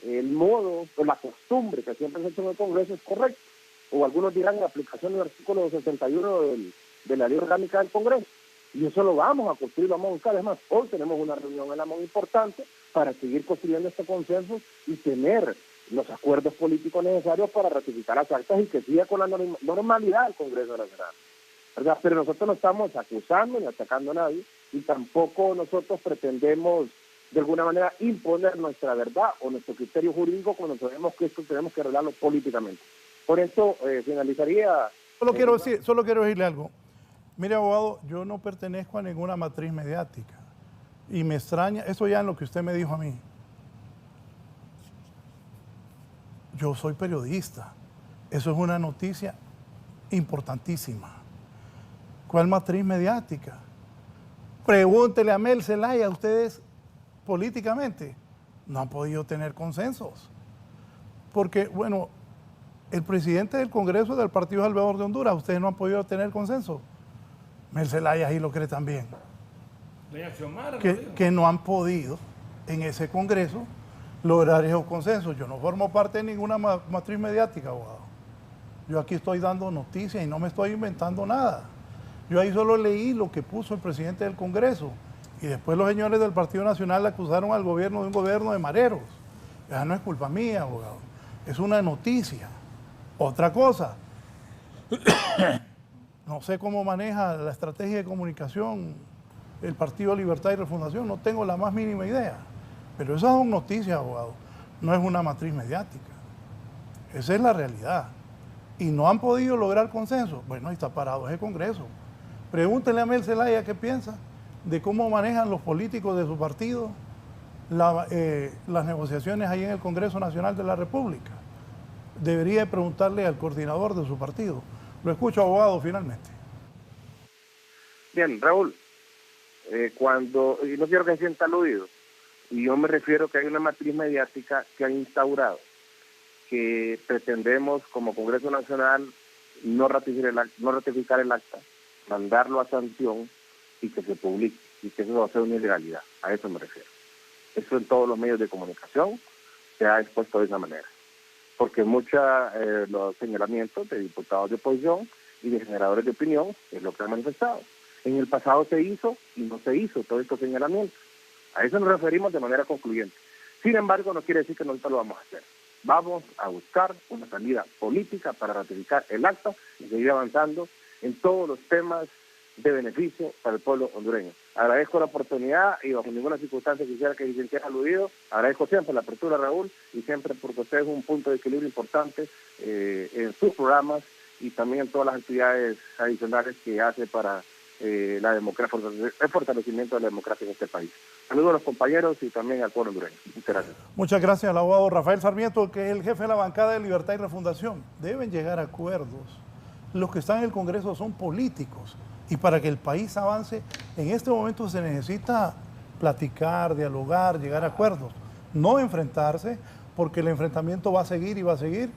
el modo o la costumbre que siempre se ha hecho en el Congreso es correcto. O algunos dirán la aplicación del artículo 61 de la Ley Orgánica del Congreso. Y eso lo vamos a construir, lo vamos a buscar. Además, hoy tenemos una reunión en la muy importante para seguir construyendo este consenso y tener los acuerdos políticos necesarios para ratificar las actas y que siga con la normalidad del Congreso Nacional, ¿verdad? Pero nosotros no estamos acusando ni atacando a nadie y tampoco nosotros pretendemos de alguna manera imponer nuestra verdad o nuestro criterio jurídico cuando sabemos que esto tenemos que arreglarlo políticamente. Por esto finalizaría... Solo quiero decirle algo. Mire, abogado, yo no pertenezco a ninguna matriz mediática y me extraña, eso ya en lo que usted me dijo a mí. Yo soy periodista, eso es una noticia importantísima. ¿Cuál matriz mediática? Pregúntele a Mel Zelaya, ustedes políticamente no han podido tener consensos. Porque, bueno, el presidente del Congreso del Partido Salvador de Honduras, ustedes no han podido tener consenso. Mel Zelaya ahí lo cree también. Que no han podido en ese Congreso lograr esos consensos. Yo no formo parte de ninguna matriz mediática, abogado. Yo aquí estoy dando noticias y no me estoy inventando nada. Yo ahí solo leí lo que puso el presidente del Congreso y después los señores del Partido Nacional le acusaron al gobierno de un gobierno de mareros. Esa no es culpa mía, abogado. Es una noticia. Otra cosa, no sé cómo maneja la estrategia de comunicación el Partido Libertad y Refundación, no tengo la más mínima idea. Pero esas son noticias, abogado. No es una matriz mediática. Esa es la realidad. Y no han podido lograr consenso. Bueno, ahí está parado ese Congreso. Pregúntenle a Mel Zelaya qué piensa de cómo manejan los políticos de su partido las negociaciones ahí en el Congreso Nacional de la República. Debería preguntarle al coordinador de su partido. Lo escucho, abogado, finalmente. Bien, Raúl, y no quiero que se sienta aludido, y yo me refiero que hay una matriz mediática que han instaurado, que pretendemos como Congreso Nacional no ratificar el acta, mandarlo a sanción y que se publique, y que eso va a ser una ilegalidad. A eso me refiero. Eso en todos los medios de comunicación se ha expuesto de esa manera, porque los señalamientos de diputados de oposición y de generadores de opinión es lo que han manifestado. En el pasado se hizo y no se hizo todos estos señalamientos. A eso nos referimos de manera concluyente. Sin embargo, no quiere decir que nosotros lo vamos a hacer. Vamos a buscar una salida política para ratificar el acta y seguir avanzando en todos los temas de beneficio para el pueblo hondureño. Agradezco la oportunidad y bajo ninguna circunstancia quisiera que se sintiera aludido. Agradezco siempre la apertura, Raúl, y siempre porque usted es un punto de equilibrio importante en sus programas y también en todas las actividades adicionales que hace para la democracia, el fortalecimiento de la democracia en este país. Saludos a los compañeros y también al pueblo hondureño. Muchas gracias. Muchas gracias al abogado Rafael Sarmiento, que es el jefe de la bancada de Libertad y Refundación. Deben llegar a acuerdos. Los que están en el Congreso son políticos y para que el país avance, en este momento se necesita platicar, dialogar, llegar a acuerdos, no enfrentarse, porque el enfrentamiento va a seguir y va a seguir.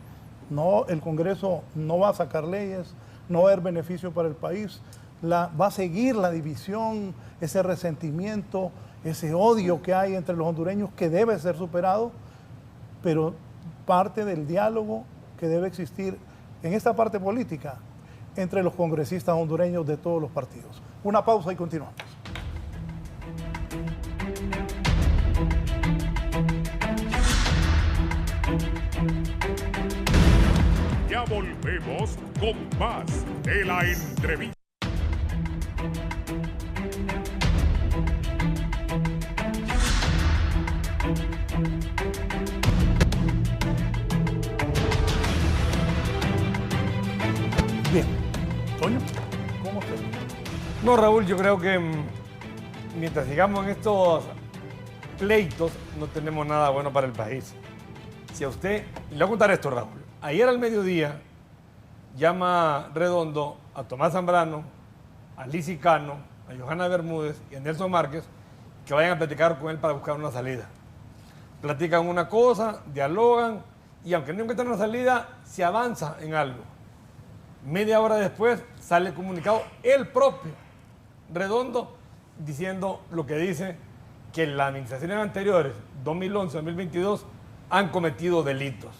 No, el Congreso no va a sacar leyes, no va a haber beneficio para el país, va a seguir la división, ese resentimiento, ese odio que hay entre los hondureños que debe ser superado, pero parte del diálogo que debe existir en esta parte política entre los congresistas hondureños de todos los partidos. Una pausa y continuamos. Ya volvemos con más de la entrevista. Bien. Toño, ¿cómo estás? No, Raúl, yo creo que mientras sigamos en estos pleitos, no tenemos nada bueno para el país. Si a usted, le voy a contar esto, Raúl. Ayer al mediodía llama Redondo a Tomás Zambrano, a Lizy Cano, a Johanna Bermúdez y a Nelson Márquez que vayan a platicar con él para buscar una salida. Platican una cosa, dialogan y aunque no encuentran una salida, se avanza en algo. Media hora después sale el comunicado el propio Redondo diciendo lo que dice, que las administraciones anteriores, 2011-2022, han cometido delitos,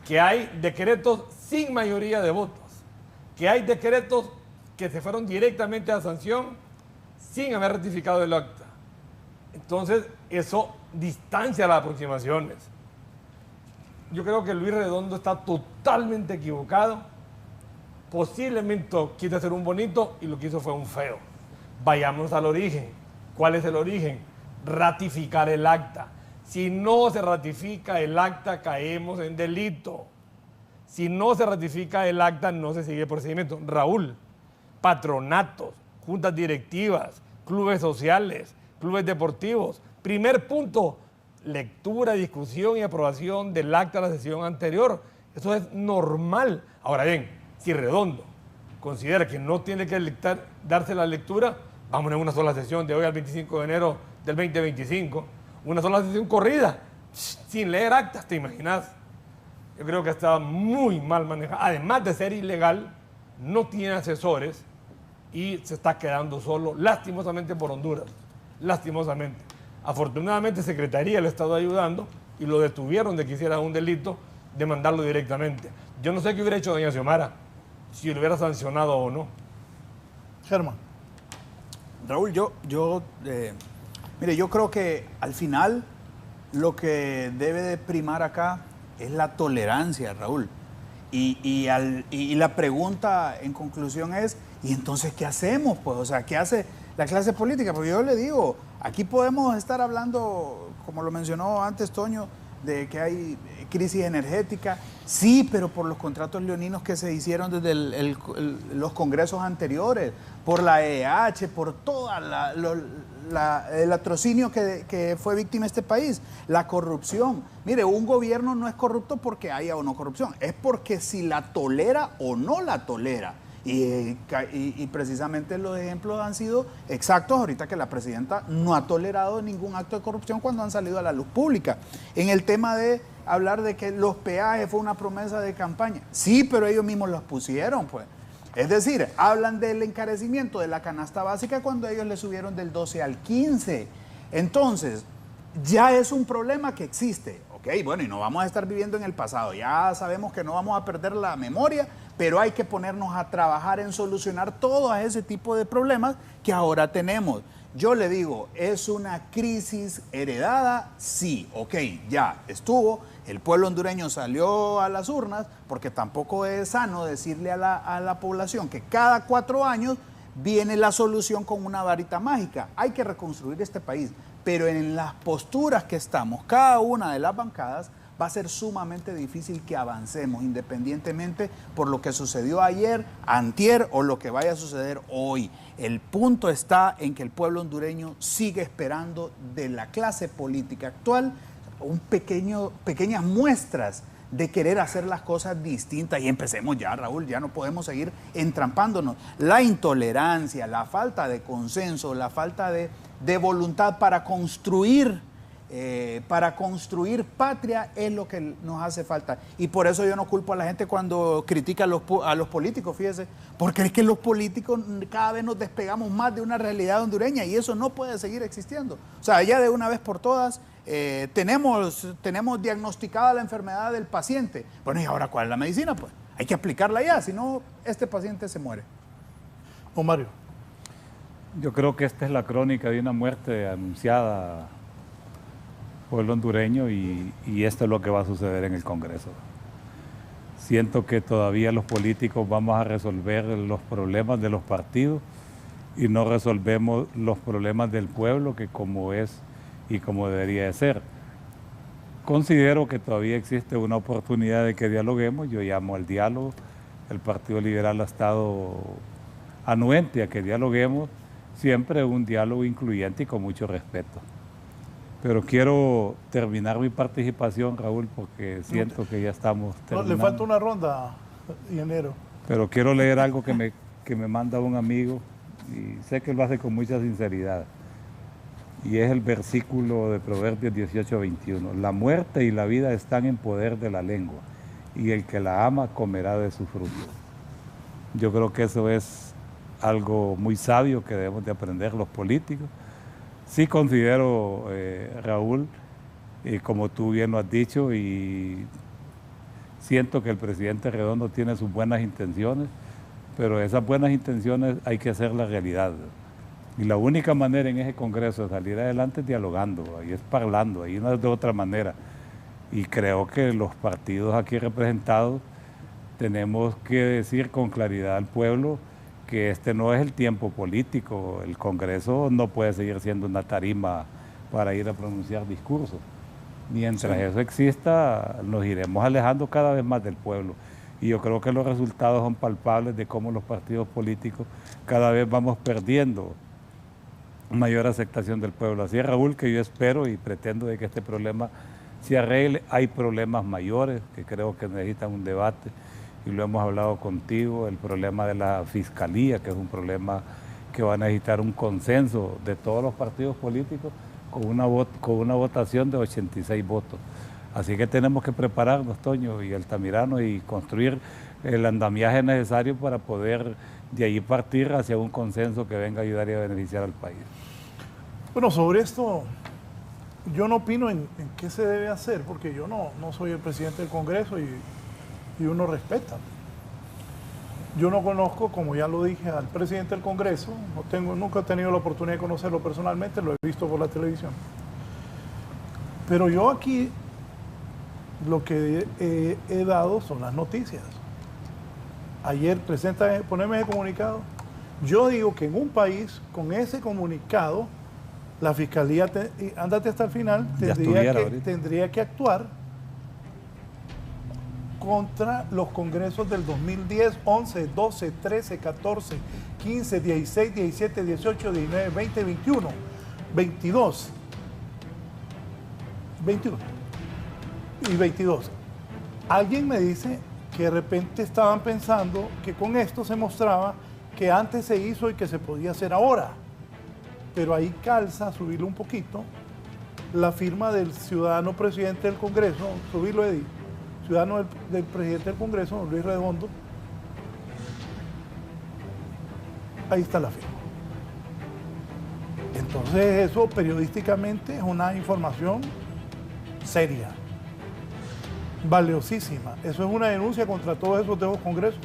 que hay decretos sin mayoría de votos, que hay decretos que se fueron directamente a sanción sin haber ratificado el acta. Entonces, eso distancia las aproximaciones. Yo creo que Luis Redondo está totalmente equivocado. Posiblemente quiso hacer un bonito y lo que hizo fue un feo. Vayamos al origen. ¿Cuál es el origen? Ratificar el acta. Si no se ratifica el acta, caemos en delito. Si no se ratifica el acta, no se sigue el procedimiento. Raúl, patronatos, juntas directivas, clubes sociales, clubes deportivos. Primer punto, lectura, discusión y aprobación del acta de la sesión anterior. Eso es normal. Ahora bien, si Redondo considera que no tiene que darse la lectura, vamos en una sola sesión de hoy al 25 de enero del 2025. Una sola sesión corrida, sin leer actas, ¿te imaginas? Yo creo que está muy mal manejado. Además de ser ilegal, no tiene asesores y se está quedando solo, lastimosamente por Honduras. Lastimosamente. Afortunadamente, Secretaría le ha estado ayudando y lo detuvieron de que hiciera un delito, de mandarlo directamente. Yo no sé qué hubiera hecho doña Xiomara, si lo hubiera sancionado o no. Germán. Raúl, mire, yo creo que al final lo que debe de primar acá es la tolerancia, Raúl. Y la pregunta en conclusión es, ¿y entonces qué hacemos? Pues, o sea, ¿qué hace la clase política? Porque yo le digo, aquí podemos estar hablando, como lo mencionó antes Toño, de que hay crisis energética. Sí, pero por los contratos leoninos que se hicieron desde los congresos anteriores, por la EH, por todo el atrocinio que fue víctima este país, la corrupción. Mire, un gobierno no es corrupto porque haya o no corrupción, es porque si la tolera o no la tolera. Y precisamente los ejemplos han sido exactos ahorita que la presidenta no ha tolerado ningún acto de corrupción cuando han salido a la luz pública. En el tema de hablar de que los peajes fue una promesa de campaña. Sí, pero ellos mismos los pusieron, pues. Es decir, hablan del encarecimiento de la canasta básica cuando ellos le subieron del 12 al 15. Entonces, ya es un problema que existe. Ok, bueno, y no vamos a estar viviendo en el pasado. Ya sabemos que no vamos a perder la memoria, pero hay que ponernos a trabajar en solucionar todo ese tipo de problemas que ahora tenemos. Yo le digo, ¿es una crisis heredada? Sí, ok, ya estuvo. El pueblo hondureño salió a las urnas porque tampoco es sano decirle a la población que cada 4 años viene la solución con una varita mágica. Hay que reconstruir este país, pero en las posturas que estamos, cada una de las bancadas, va a ser sumamente difícil que avancemos, independientemente por lo que sucedió ayer, antier o lo que vaya a suceder hoy. El punto está en que el pueblo hondureño sigue esperando de la clase política actual pequeñas muestras de querer hacer las cosas distintas. Y empecemos ya, Raúl, ya no podemos seguir entrampándonos. La intolerancia, la falta de consenso, la falta de voluntad para construir patria es lo que nos hace falta. Y por eso yo no culpo a la gente cuando critica a los políticos, fíjese, porque es que los políticos cada vez nos despegamos más de una realidad hondureña y eso no puede seguir existiendo. O sea, ya de una vez por todas tenemos diagnosticada la enfermedad del paciente. Bueno, ¿y ahora cuál es la medicina? Pues hay que aplicarla ya, si no, este paciente se muere. Don Mario. Yo creo que esta es la crónica de una muerte anunciada por el hondureño y esto es lo que va a suceder en el Congreso. Siento que todavía los políticos vamos a resolver los problemas de los partidos y no resolvemos los problemas del pueblo, que como es y como debería de ser. Considero que todavía existe una oportunidad de que dialoguemos. Yo llamo al diálogo. El Partido Liberal ha estado anuente a que dialoguemos, siempre un diálogo incluyente y con mucho respeto. Pero quiero terminar mi participación, Raúl, porque siento que ya estamos terminando. Le falta una ronda, ingeniero. Pero quiero leer algo que me manda un amigo y sé que lo hace con mucha sinceridad. Y es el versículo de Proverbios 18:21. La muerte y la vida están en poder de la lengua y el que la ama comerá de su fruto. Yo creo que eso es algo muy sabio que debemos de aprender los políticos. Sí considero, Raúl, como tú bien lo has dicho, y siento que el presidente Redondo tiene sus buenas intenciones, pero esas buenas intenciones hay que hacerlas realidad. Y la única manera en ese Congreso de salir adelante es dialogando, ahí es parlando, ahí no es de otra manera. Y creo que los partidos aquí representados tenemos que decir con claridad al pueblo que este no es el tiempo político. El Congreso no puede seguir siendo una tarima para ir a pronunciar discursos. Mientras eso exista, nos iremos alejando cada vez más del pueblo. Y yo creo que los resultados son palpables de cómo los partidos políticos cada vez vamos perdiendo mayor aceptación del pueblo. Así es, Raúl, que yo espero y pretendo de que este problema se arregle. Hay problemas mayores que creo que necesitan un debate y lo hemos hablado contigo, el problema de la fiscalía, que es un problema que va a necesitar un consenso de todos los partidos políticos con una votación de 86 votos. Así que tenemos que prepararnos, Toño y Altamirano, y construir el andamiaje necesario para poder de ahí partir hacia un consenso que venga a ayudar y a beneficiar al país. Bueno, sobre esto, yo no opino en qué se debe hacer, porque yo no soy el presidente del Congreso y uno respeta. Yo no conozco, como ya lo dije, al presidente del Congreso, nunca he tenido la oportunidad de conocerlo personalmente, lo he visto por la televisión. Pero yo aquí lo que he dado son las noticias. Ayer poneme ese comunicado. Yo digo que en un país con ese comunicado, la Fiscalía, ándate hasta el final, tendría que actuar contra los congresos del 2010, 11, 12, 13, 14, 15, 16, 17, 18, 19, 20, 21, 22 y 22. Alguien me dice que de repente estaban pensando que con esto se mostraba que antes se hizo y que se podía hacer ahora. Pero ahí calza, subirlo un poquito, la firma del ciudadano presidente del Congreso, subirlo, Eddie, ciudadano del presidente del Congreso, don Luis Redondo. Ahí está la firma. Entonces eso periodísticamente es una información seria, valiosísima. Eso es una denuncia contra todos esos dos congresos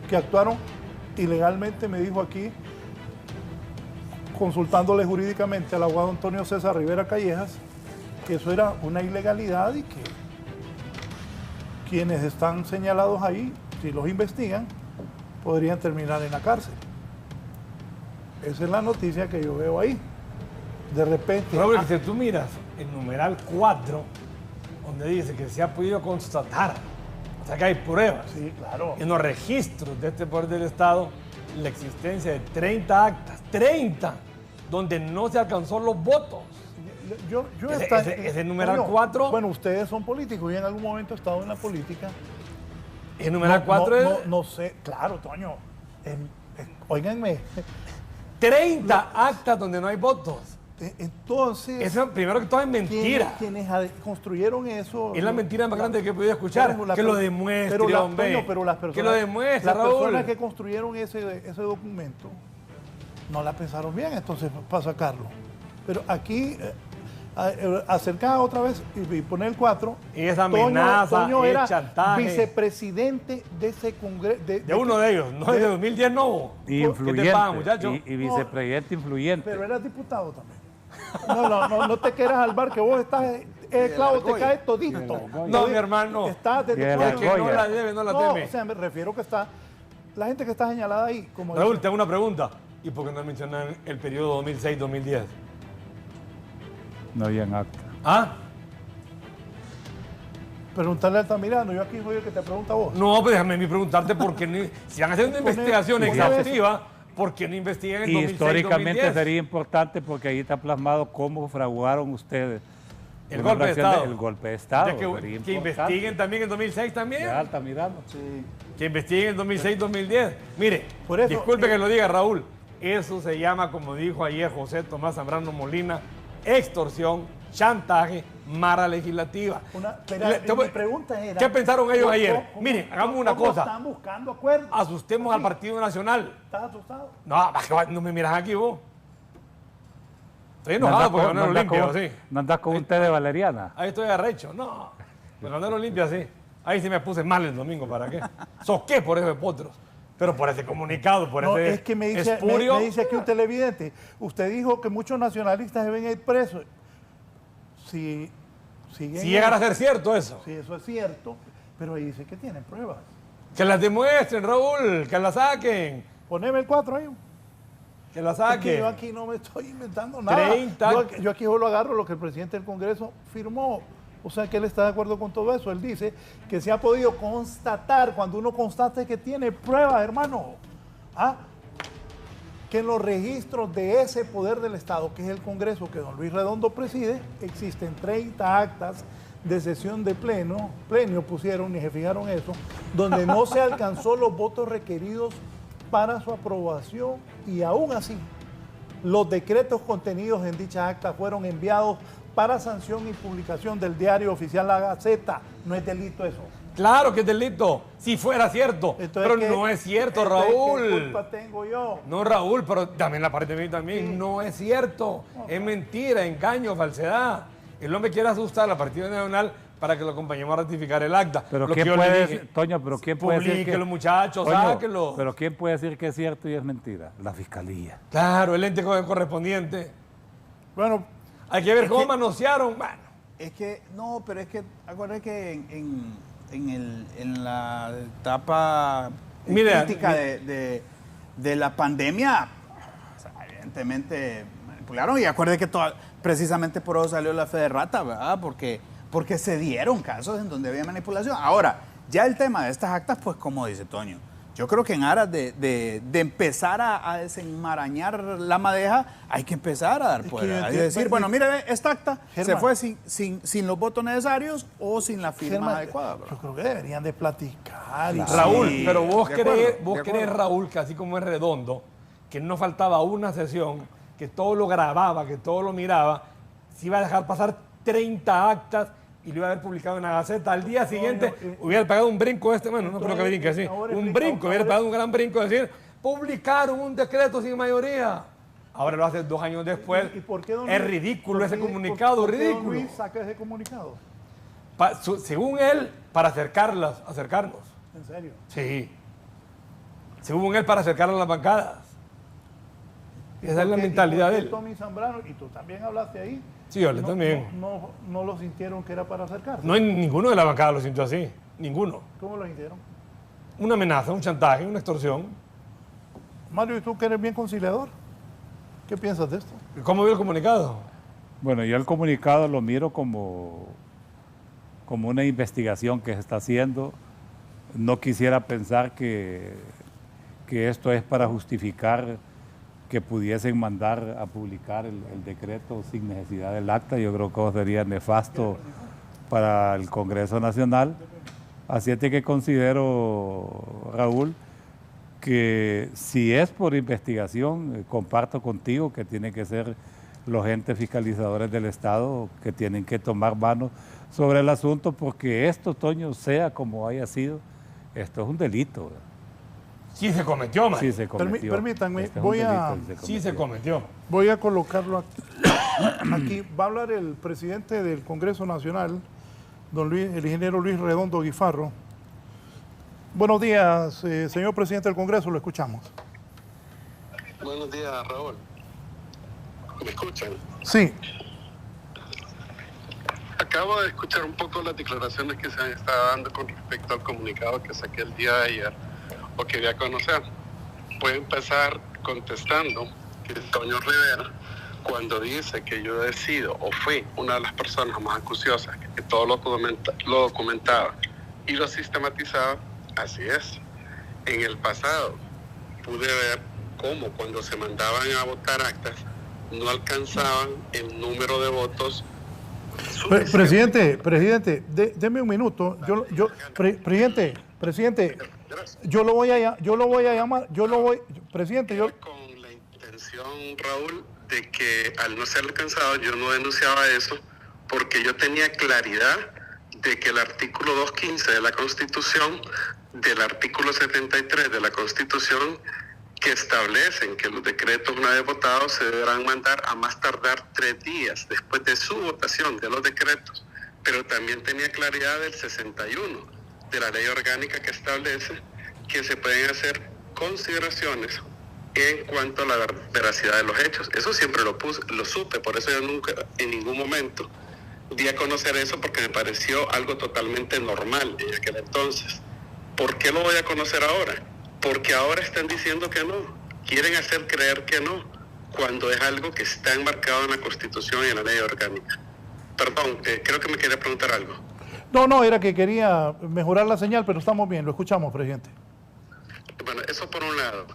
que actuaron ilegalmente, me dijo aquí, consultándole jurídicamente al abogado Antonio César Rivera Callejas, que eso era una ilegalidad y que quienes están señalados ahí, si los investigan, podrían terminar en la cárcel. Esa es la noticia que yo veo ahí. De repente... Raúl, si tú miras el numeral 4, donde dice que se ha podido constatar, o sea que hay pruebas, sí, claro, en los registros de este poder del Estado, la existencia de 30 actas, 30, donde no se alcanzó los votos. Ese numeral 4... Bueno, ustedes son políticos y en algún momento he estado en la política. El numeral 4 es... No sé, claro, Toño, óiganme. 30 actas donde no hay votos. Entonces... Eso, primero que todo, es mentira. Quienes construyeron eso... Es la mentira más grande que he podido escuchar. Que lo demuestre, hombre. Pero las personas, que lo demuestre, las Raúl. personas que construyeron ese documento no la pensaron bien, entonces, para sacarlo. Pero aquí, acercar otra vez y poner el 4... Y esa amenaza, Toño era chantaje. Vicepresidente de ese congreso. De uno de ellos, no, de 2010 no. Influyente. ¿Qué te pagan, muchacho? Y vicepresidente influyente. Pero era diputado también. No te quieras al bar, que vos estás, claro, te cae todito. No, mi hermano. Estás de que no la debe, no la teme. O sea, me refiero que está, la gente que está señalada ahí. Como Raúl, te hago una pregunta. ¿Y por qué no mencionan el periodo 2006-2010? No habían acta. ¿Ah? Preguntarle al Altamirano, yo aquí soy el que te pregunta a vos. No, pues déjame preguntar porque si van a hacer una investigación exhaustiva, ¿por qué no investigan en el 2006-2010? Históricamente sería importante porque ahí está plasmado cómo fraguaron ustedes el golpe de Estado. El golpe de Estado. Que investiguen también en 2006 también. Ya, Altamirano. Sí. Que investiguen en 2006-2010. Mire, disculpe que lo diga, Raúl. Eso se llama, como dijo ayer José Tomás Zambrano Molina, extorsión, chantaje, mara legislativa. Mi pregunta era... ¿Qué pensaron ellos ayer? Miren, hagamos una cosa. Están buscando acuerdos. Asustemos al Partido Nacional. ¿Estás asustado? No me miras aquí vos. Estoy enojado porque ganaron limpio, sí. ¿No andás con un té de valeriana? Ahí estoy arrecho. No, me ganaron limpio así. Ahí sí me puse mal el domingo, ¿para qué? Soqué por eso de potros. Pero por ese comunicado, por ese es que me dice aquí un televidente, usted dijo que muchos nacionalistas deben ir presos. Si llegara a ser cierto eso. Sí, eso es cierto, pero ahí dice que tienen pruebas. Que las demuestren, Raúl, que las saquen. Poneme el 4 ahí. Que las saquen. Es que yo aquí no me estoy inventando nada. 30. Yo aquí solo agarro lo que el presidente del Congreso firmó. O sea que él está de acuerdo con todo eso. Él dice que se ha podido constatar, cuando uno constata que tiene pruebas, hermano, que en los registros de ese poder del Estado, que es el Congreso que don Luis Redondo preside, existen 30 actas de sesión de pleno pusieron y se fijaron eso, donde no se alcanzó los votos requeridos para su aprobación y aún así los decretos contenidos en dicha acta fueron enviados para sanción y publicación del diario oficial La Gaceta. No es delito eso. Claro que es delito, si fuera cierto. Entonces, pero no es cierto, Raúl. ¿Qué culpa tengo yo? No, Raúl, pero también la parte de mí también. Sí. No es cierto. Es mentira, engaño, falsedad. El hombre quiere asustar al Partido Nacional para que lo acompañemos a ratificar el acta. Pero ¿quién puede decir, Toño, pero quién puede decir que... los muchachos, Toño, sáquenlo. Pero ¿quién puede decir que es cierto y es mentira? La Fiscalía. Claro, el ente correspondiente. Bueno, hay que ver cómo manosearon. Bueno. Es que, no, pero es que, acuérdate que en la etapa crítica de la pandemia, o sea, evidentemente manipularon, y acuérdate que precisamente por eso salió la fe de rata, ¿verdad? Porque se dieron casos en donde había manipulación. Ahora, ya el tema de estas actas, pues como dice Toño, Yo creo que en aras de empezar a desenmarañar la madeja, hay que empezar a dar poder. Hay que decir, bueno, mire, esta acta se fue sin los votos necesarios o sin la firma adecuada. Yo creo que deberían de platicar. Raúl, pero vos crees, Raúl, que así como es Redondo, que no faltaba una sesión, que todo lo grababa, que todo lo miraba, se iba a dejar pasar 30 actas y lo iba a haber publicado en la Gaceta. Al día siguiente hubiera pagado un brinco bueno, no creo que brinque así, un brinco, hubiera pagado un gran brinco de decir, publicaron un decreto sin mayoría. Ahora lo hace 2 años después. ¿Y por qué, es ridículo ese comunicado, ¿por qué ridículo. don Luis saca ese comunicado? Según él, para acercarnos. ¿En serio? Sí. Según él, para acercarlas a las bancadas. Esa es la mentalidad de él. Tommy Zambrano, y tú también hablaste ahí. Sí, yo hablé también. No lo sintieron que era para acercarse. No, ninguno de la bancada lo sintió así. Ninguno. ¿Cómo lo sintieron? Una amenaza, un chantaje, una extorsión. Mario, ¿y tú que eres bien conciliador? ¿Qué piensas de esto? ¿Cómo vio el comunicado? Bueno, yo el comunicado lo miro como una investigación que se está haciendo. No quisiera pensar que esto es para justificar que pudiesen mandar a publicar el decreto sin necesidad del acta. Yo creo que eso sería nefasto para el Congreso Nacional. Así es que considero, Raúl, que si es por investigación, comparto contigo que tiene que ser los entes fiscalizadores del Estado que tienen que tomar manos sobre el asunto, porque esto, Toño, sea como haya sido, esto es un delito, ¿verdad? Sí se cometió, man. Sí se cometió. Permítanme, sí se cometió. Voy a colocarlo aquí. Va a hablar el presidente del Congreso Nacional, don Luis, el ingeniero Luis Redondo Guifarro. Buenos días, señor presidente del Congreso, lo escuchamos. Buenos días, Raúl. ¿Me escuchan? Sí. Acabo de escuchar un poco las declaraciones que se han estado dando con respecto al comunicado que saqué el día de ayer, o quería conocer. Voy a empezar contestando que Toño Rivera, cuando dice que yo he sido o fui una de las personas más acuciosas, que todo lo documentaba y lo sistematizaba, así es. En el pasado pude ver cómo cuando se mandaban a votar actas no alcanzaban el número de votos. Presidente, deme un minuto. Presidente, yo lo voy a llamar, presidente, con la intención, Raúl, de que al no ser alcanzado yo no denunciaba eso porque yo tenía claridad de que el artículo 215 de la Constitución, del artículo 73 de la Constitución, que establecen que los decretos una vez votados se deberán mandar a más tardar 3 días después de su votación de los decretos, pero también tenía claridad del 61 de la ley orgánica que establece que se pueden hacer consideraciones en cuanto a la veracidad de los hechos. Eso siempre lo supe, por eso yo nunca en ningún momento di a conocer eso, porque me pareció algo totalmente normal en aquel entonces. ¿Por qué lo voy a conocer ahora? Porque ahora están diciendo que no, quieren hacer creer que no, cuando es algo que está enmarcado en la Constitución y en la ley orgánica. Perdón, creo que me quería preguntar algo. No, era que quería mejorar la señal, pero estamos bien, lo escuchamos, presidente. Bueno, eso por un lado.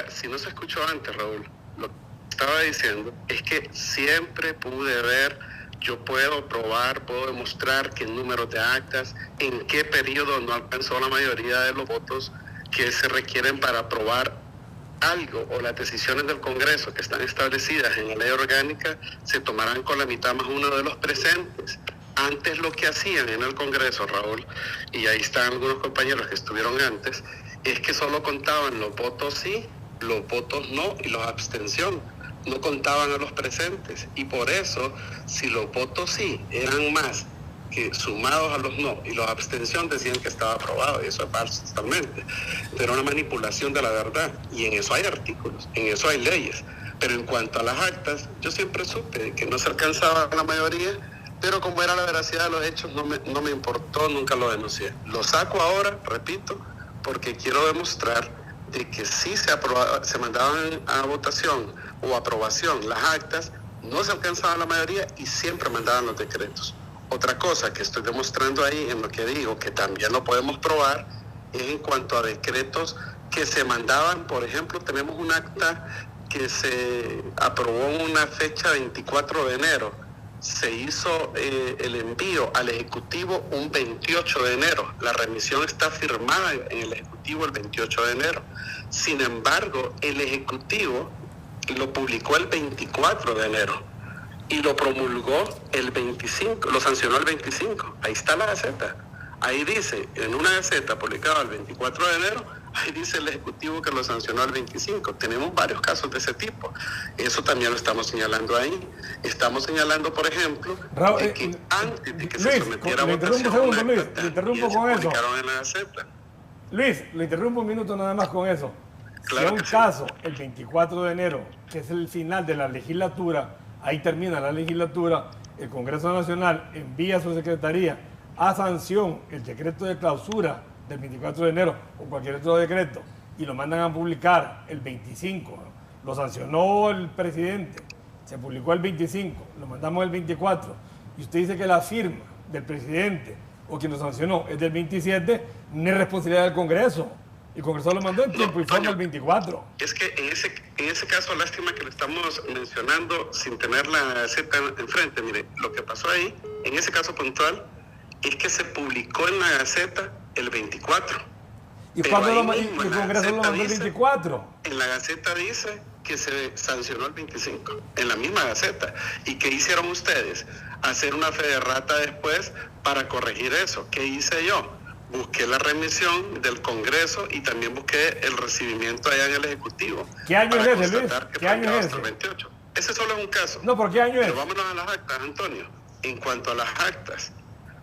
Si no se escuchó antes, Raúl, lo que estaba diciendo es que siempre pude ver, yo puedo probar, puedo demostrar que en números de actas, en qué periodo no alcanzó la mayoría de los votos que se requieren para aprobar algo, o las decisiones del Congreso que están establecidas en la ley orgánica se tomarán con la mitad más uno de los presentes. Antes lo que hacían en el Congreso, Raúl, y ahí están algunos compañeros que estuvieron antes, es que solo contaban los votos sí, los votos no y los abstención. No contaban a los presentes, y por eso, si los votos sí eran más que sumados a los no y los abstención, decían que estaba aprobado, y eso es falso totalmente. Era una manipulación de la verdad, y en eso hay artículos, en eso hay leyes. Pero en cuanto a las actas, yo siempre supe que no se alcanzaba la mayoría, pero como era la veracidad de los hechos, no me importó, nunca lo denuncié. Lo saco ahora, repito, porque quiero demostrar de que sí se mandaban a votación o aprobación las actas, no se alcanzaba la mayoría y siempre mandaban los decretos. Otra cosa que estoy demostrando ahí, en lo que digo, que también lo podemos probar, es en cuanto a decretos que se mandaban, por ejemplo, tenemos un acta que se aprobó en una fecha 24 de enero. Se hizo el envío al Ejecutivo un 28 de enero. La remisión está firmada en el Ejecutivo el 28 de enero. Sin embargo, el Ejecutivo lo publicó el 24 de enero y lo promulgó el 25, lo sancionó el 25. Ahí está la Gaceta. Ahí dice, en una Gaceta publicada el 24 de enero, ahí dice el Ejecutivo que lo sancionó el 25. Tenemos varios casos de ese tipo. Eso también lo estamos señalando ahí. Estamos señalando, por ejemplo, que antes de que se sometiera a votación, Luis, le interrumpo con eso. En la Gaceta. Luis, le interrumpo un minuto nada más con eso. Claro, si hay un caso, el 24 de enero, que es el final de la legislatura, ahí termina la legislatura, el Congreso Nacional envía a su secretaría a sanción el decreto de clausura del 24 de enero o cualquier otro decreto y lo mandan a publicar el 25, ¿no? Lo sancionó el presidente, se publicó el 25, lo mandamos el 24 y usted dice que la firma del presidente o quien lo sancionó es del 27, no es responsabilidad del Congreso. El Congreso lo mandó en tiempo y forma el 24. Es que en ese caso, lástima que lo estamos mencionando sin tener la Gaceta enfrente. Mire, lo que pasó ahí, en ese caso puntual, es que se publicó en la Gaceta el 24. ¿Y cuándo el Congreso lo mandó el 24? En la Gaceta dice que se sancionó el 25, en la misma Gaceta. ¿Y qué hicieron ustedes? Hacer una fe de rata después para corregir eso. ¿Qué hice yo? Busqué la remisión del Congreso y también busqué el recibimiento allá en el Ejecutivo. ¿Qué año es ese, Luis? ¿Qué año es ese? 28. Ese solo es un caso. No, ¿por qué año es? Pero vámonos a las actas, Antonio. En cuanto a las actas,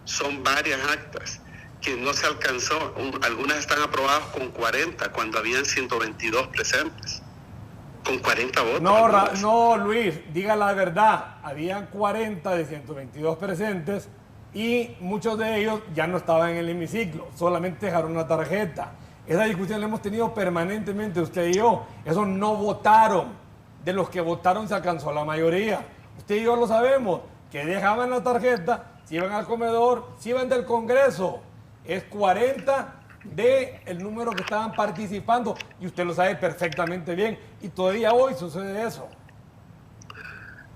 son varias actas que no se alcanzó. Algunas están aprobadas con 40, cuando habían 122 presentes. Con 40 votos. No, Luis, diga la verdad. Habían 40 de 122 presentes y muchos de ellos ya no estaban en el hemiciclo, solamente dejaron una tarjeta. Esa discusión la hemos tenido permanentemente usted y yo. Esos no votaron. De los que votaron se alcanzó la mayoría. Usted y yo lo sabemos, que dejaban la tarjeta, se iban al comedor, se iban del Congreso. Es 40 del número que estaban participando y usted lo sabe perfectamente bien. Y todavía hoy sucede eso.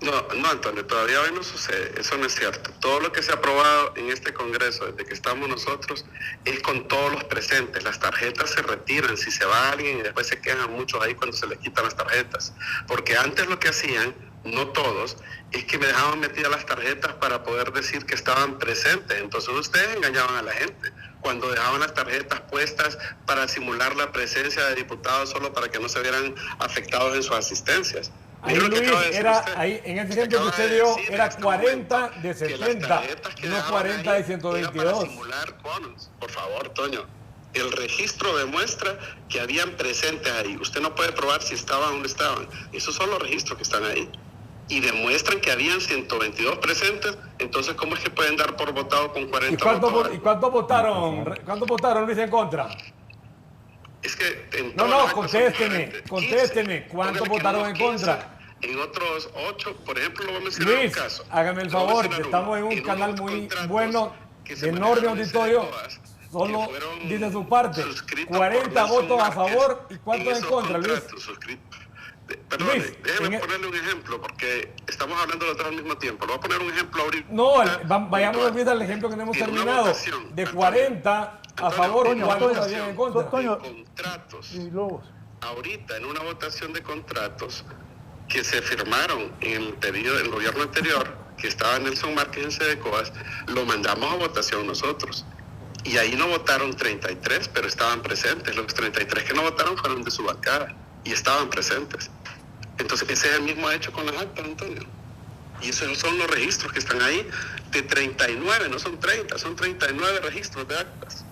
No, Antonio, todavía hoy no sucede, eso no es cierto. Todo lo que se ha aprobado en este Congreso desde que estamos nosotros es con todos los presentes. Las tarjetas se retiran si se va alguien y después se quejan muchos ahí cuando se les quitan las tarjetas. Porque antes lo que hacían, no todos, es que me dejaban metidas las tarjetas para poder decir que estaban presentes. Entonces ustedes engañaban a la gente cuando dejaban las tarjetas puestas para simular la presencia de diputados solo para que no se vieran afectados en sus asistencias. Ahí, Luis, ahí, en ese ejemplo que usted dio, era 40 de 70, no 40 de 122. Para simular conos. Por favor, Toño. El registro demuestra que habían presentes ahí. Usted no puede probar si estaban o no estaban. Esos son los registros que están ahí. Y demuestran que habían 122 presentes. Entonces, ¿cómo es que pueden dar por votado con 40 votos? ¿Y cuántos votaron, Luis, en contra? Es que contésteme. ¿Cuántos votaron en contra? En otros 8, por ejemplo, lo voy a mencionar Luis, un caso. Hágame el favor, estamos en un canal muy bueno, de enorme auditorio. Solo dice su parte. 40 votos a favor y ¿cuántos en contra, Luis? Perdón, déjeme ponerle un ejemplo, porque estamos hablando de los dos al mismo tiempo. Le voy a poner un ejemplo ahorita. No, vayamos al ejemplo que no hemos terminado. De 40 a favor, ¿cuántos habían en contra? Contratos. Ahorita, en una votación de contratos que se firmaron en el gobierno anterior, que estaba Nelson Márquez en Sedecoas, lo mandamos a votación nosotros. Y ahí no votaron 33, pero estaban presentes. Los 33 que no votaron fueron de su bancada y estaban presentes. Entonces, ese es el mismo hecho con las actas, Antonio. Y esos son los registros que están ahí de 39, no son 30, son 39 registros de actas.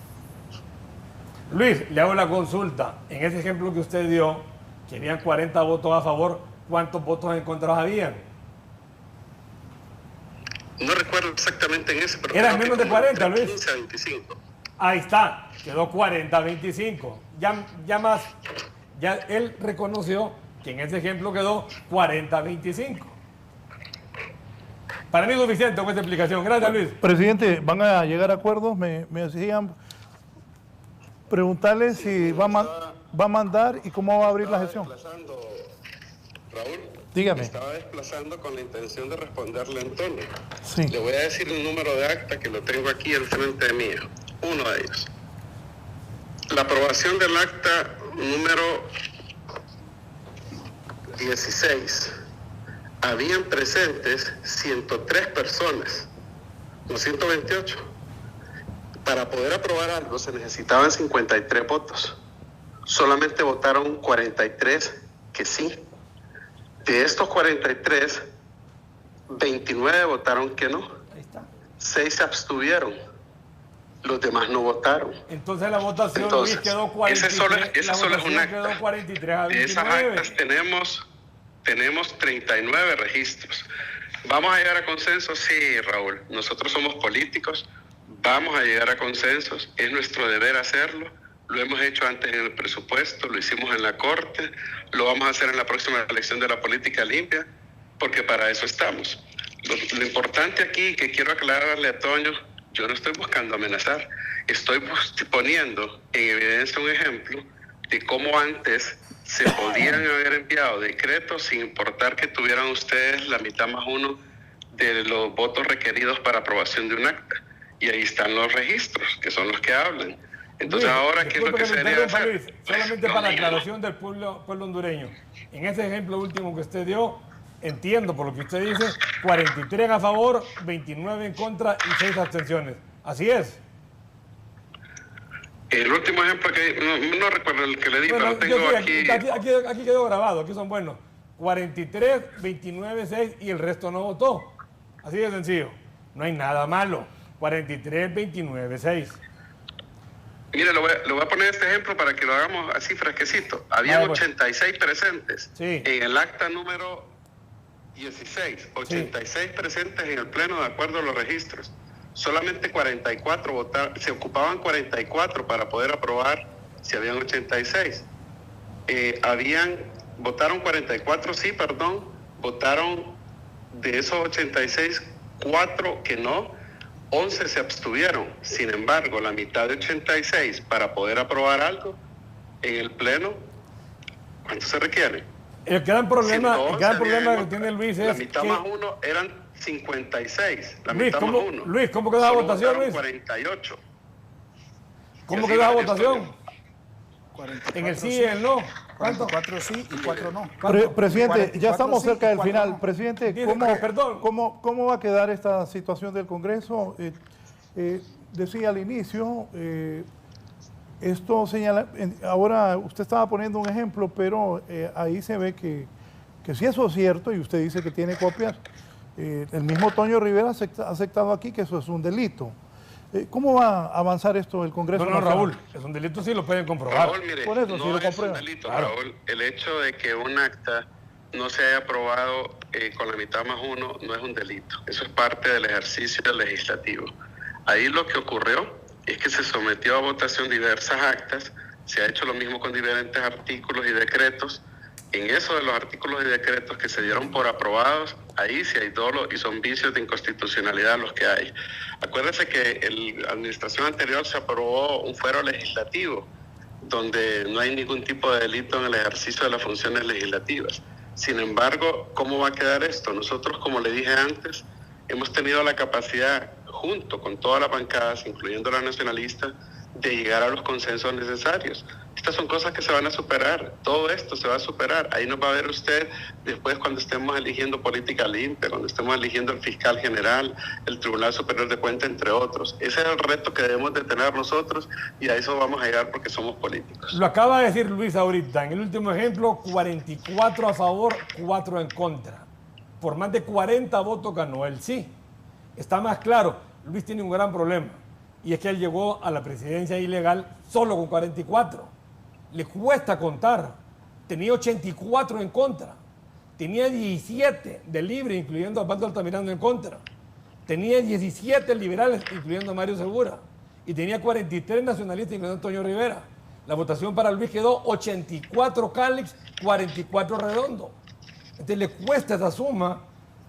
Luis, le hago la consulta. En ese ejemplo que usted dio, que habían 40 votos a favor, ¿cuántos votos en contra habían? No recuerdo exactamente en ese, pero... Eran menos de 40, Luis. 15 a 25. Ahí está, quedó 40-25. Ya él reconoció que en ese ejemplo quedó 40-25. Para mí es suficiente con esta explicación. Gracias, Luis. Presidente, ¿van a llegar a acuerdos? Me decían preguntarle si va a... va a mandar y cómo va a abrir la gestión? Raúl, dígame. Me estaba desplazando con la intención de responderle a Antonio. Sí. Le voy a decir el número de acta que lo tengo aquí al frente mío. Uno de ellos. La aprobación del acta número 16. Habían presentes 103 personas, no 128. Para poder aprobar algo se necesitaban 53 votos. Solamente votaron 43 que sí. De estos 43, 29 votaron que no. 6 se abstuvieron. Los demás no votaron. Entonces la votación, Luis, quedó 43. Esa solo es un acta. Quedó 43 a 29. De esas actas tenemos 39 registros. ¿Vamos a llegar a consensos? Sí, Raúl. Nosotros somos políticos. Vamos a llegar a consensos. Es nuestro deber hacerlo. Lo hemos hecho antes en el presupuesto, lo hicimos en la Corte, lo vamos a hacer en la próxima elección de la política limpia, porque para eso estamos. Lo importante aquí, que quiero aclararle a Toño, yo no estoy buscando amenazar, estoy poniendo en evidencia un ejemplo de cómo antes se podían haber enviado decretos sin importar que tuvieran ustedes la mitad más uno de los votos requeridos para aprobación de un acta. Y ahí están los registros, que son los que hablan. Entonces, Luis, ahora, ¿qué es lo que se debería hacer? Luis, solamente para la aclaración del pueblo hondureño. En ese ejemplo último que usted dio, entiendo por lo que usted dice, 43 a favor, 29 en contra y 6 abstenciones. ¿Así es? El último ejemplo que no recuerdo el que le di, bueno, pero tengo aquí quedó grabado, aquí son buenos. 43, 29, 6 y el resto no votó. Así de sencillo. No hay nada malo. 43, 29, 6. Mire, lo voy a poner este ejemplo para que lo hagamos así fresquecito. Había 86 presentes en el acta número 16. 86 presentes en el pleno de acuerdo a los registros. Solamente 44 votaron, se ocupaban 44 para poder aprobar si habían 86. Votaron 44, sí, perdón. Votaron de esos 86, 4 que no. 11 se abstuvieron. Sin embargo, la mitad de 86 para poder aprobar algo en el pleno, ¿cuánto se requiere? El gran problema que tiene Luis es la mitad más uno eran 56. La Luis, mitad más uno. Luis, ¿cómo quedó la votación, Luis? 48. ¿Cómo quedó la votación? En el sí y el no. ¿Cuánto? 4 sí y 4 no. Presidente, ya estamos cerca del final. No. Presidente, ¿cómo va a quedar esta situación del Congreso? Decía al inicio, esto señala, ahora usted estaba poniendo un ejemplo, pero ahí se ve que si eso es cierto, y usted dice que tiene copias, el mismo Toño Rivera ha aceptado aquí que eso es un delito. ¿Cómo va a avanzar esto el Congreso? No, Raúl, es un delito, sí lo pueden comprobar. Raúl, mire, por eso, no si lo es comprueban. un delito, claro. Raúl. El hecho de que un acta no se haya aprobado con la mitad más uno no es un delito. Eso es parte del ejercicio legislativo. Ahí lo que ocurrió es que se sometió a votación diversas actas, se ha hecho lo mismo con diferentes artículos y decretos. En eso de los artículos y decretos que se dieron por aprobados, ahí sí hay dolo y son vicios de inconstitucionalidad los que hay. Acuérdense que en la administración anterior se aprobó un fuero legislativo donde no hay ningún tipo de delito en el ejercicio de las funciones legislativas. Sin embargo, ¿cómo va a quedar esto? Nosotros, como le dije antes, hemos tenido la capacidad, junto con todas las bancadas, incluyendo las nacionalistas, de llegar a los consensos necesarios. Estas son cosas que se van a superar, todo esto se va a superar. Ahí nos va a ver usted después cuando estemos eligiendo política limpia, cuando estemos eligiendo el fiscal general, el Tribunal Superior de Cuentas, entre otros. Ese es el reto que debemos de tener nosotros y a eso vamos a llegar porque somos políticos. Lo acaba de decir Luis ahorita, en el último ejemplo, 44 a favor, 4 en contra. Por más de 40 votos ganó el sí. Está más claro, Luis tiene un gran problema y es que él llegó a la presidencia ilegal solo con 44. Le cuesta contar. Tenía 84 en contra. Tenía 17 de libre, incluyendo a Osvaldo Altamirano en contra. Tenía 17 liberales, incluyendo a Mario Segura. Y tenía 43 nacionalistas, incluyendo a Antonio Rivera. La votación para Luis quedó 84 Cálix, 44 Redondo. Entonces le cuesta esa suma.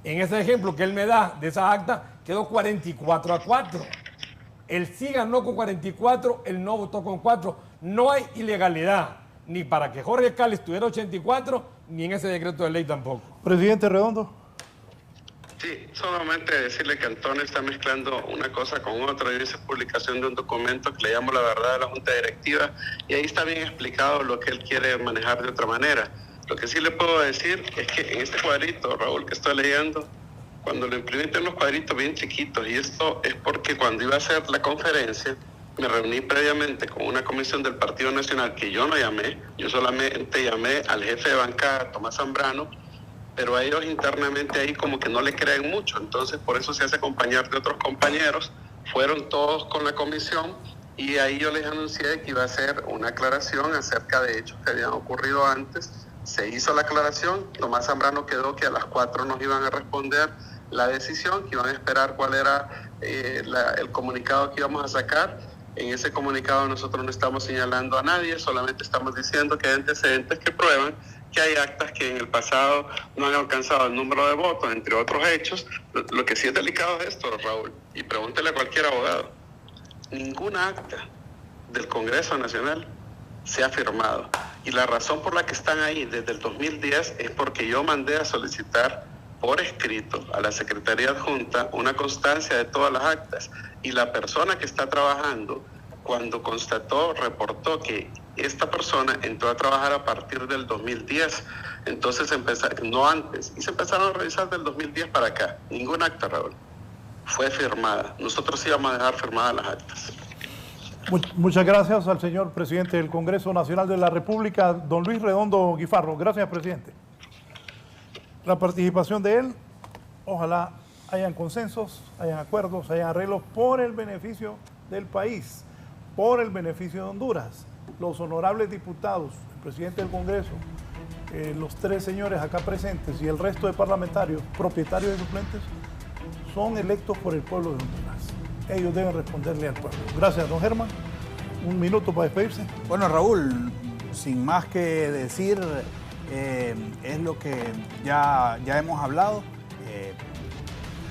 En ese ejemplo que él me da de esa acta, quedó 44 a 4. Él sí ganó con 44, él no votó con 4. No hay ilegalidad, ni para que Jorge Cáliz tuviera 84, ni en ese decreto de ley tampoco. Presidente Redondo. Sí, solamente decirle que Antonio está mezclando una cosa con otra. Yo hice publicación de un documento que le llamo La Verdad de la Junta Directiva y ahí está bien explicado lo que él quiere manejar de otra manera. Lo que sí le puedo decir es que en este cuadrito, Raúl, que estoy leyendo, cuando lo imprimí en los cuadritos bien chiquitos, y esto es porque cuando iba a hacer la conferencia, me reuní previamente con una comisión del Partido Nacional que yo no llamé, yo solamente llamé al jefe de bancada, Tomás Zambrano, pero a ellos internamente ahí como que no le creen mucho, entonces por eso se hace acompañar de otros compañeros, fueron todos con la comisión y ahí yo les anuncié que iba a hacer una aclaración acerca de hechos que habían ocurrido antes. Se hizo la aclaración, Tomás Zambrano quedó que a las 4 nos iban a responder la decisión, que iban a esperar cuál era el comunicado que íbamos a sacar. En ese comunicado nosotros no estamos señalando a nadie, solamente estamos diciendo que hay antecedentes que prueban que hay actas que en el pasado no han alcanzado el número de votos, entre otros hechos. Lo que sí es delicado es esto, Raúl, y pregúntele a cualquier abogado. Ninguna acta del Congreso Nacional se ha firmado. Y la razón por la que están ahí desde el 2010 es porque yo mandé a solicitar por escrito a la Secretaría Adjunta una constancia de todas las actas. Y la persona que está trabajando, cuando constató, reportó que esta persona entró a trabajar a partir del 2010. Entonces no antes. Y se empezaron a revisar del 2010 para acá. Ningún acta, Raúl, fue firmada. Nosotros íbamos a dejar firmadas las actas. Muchas gracias al señor presidente del Congreso Nacional de la República, don Luis Redondo Guifarro. Gracias, presidente. La participación de él, ojalá hayan consensos, hayan acuerdos, hayan arreglos por el beneficio del país, por el beneficio de Honduras. Los honorables diputados, el presidente del Congreso, los 3 señores acá presentes y el resto de parlamentarios, propietarios y suplentes, son electos por el pueblo de Honduras. Ellos deben responderle al pueblo. Gracias, don Germán. Un minuto para despedirse. Bueno, Raúl, sin más que decir, es lo que ya hemos hablado.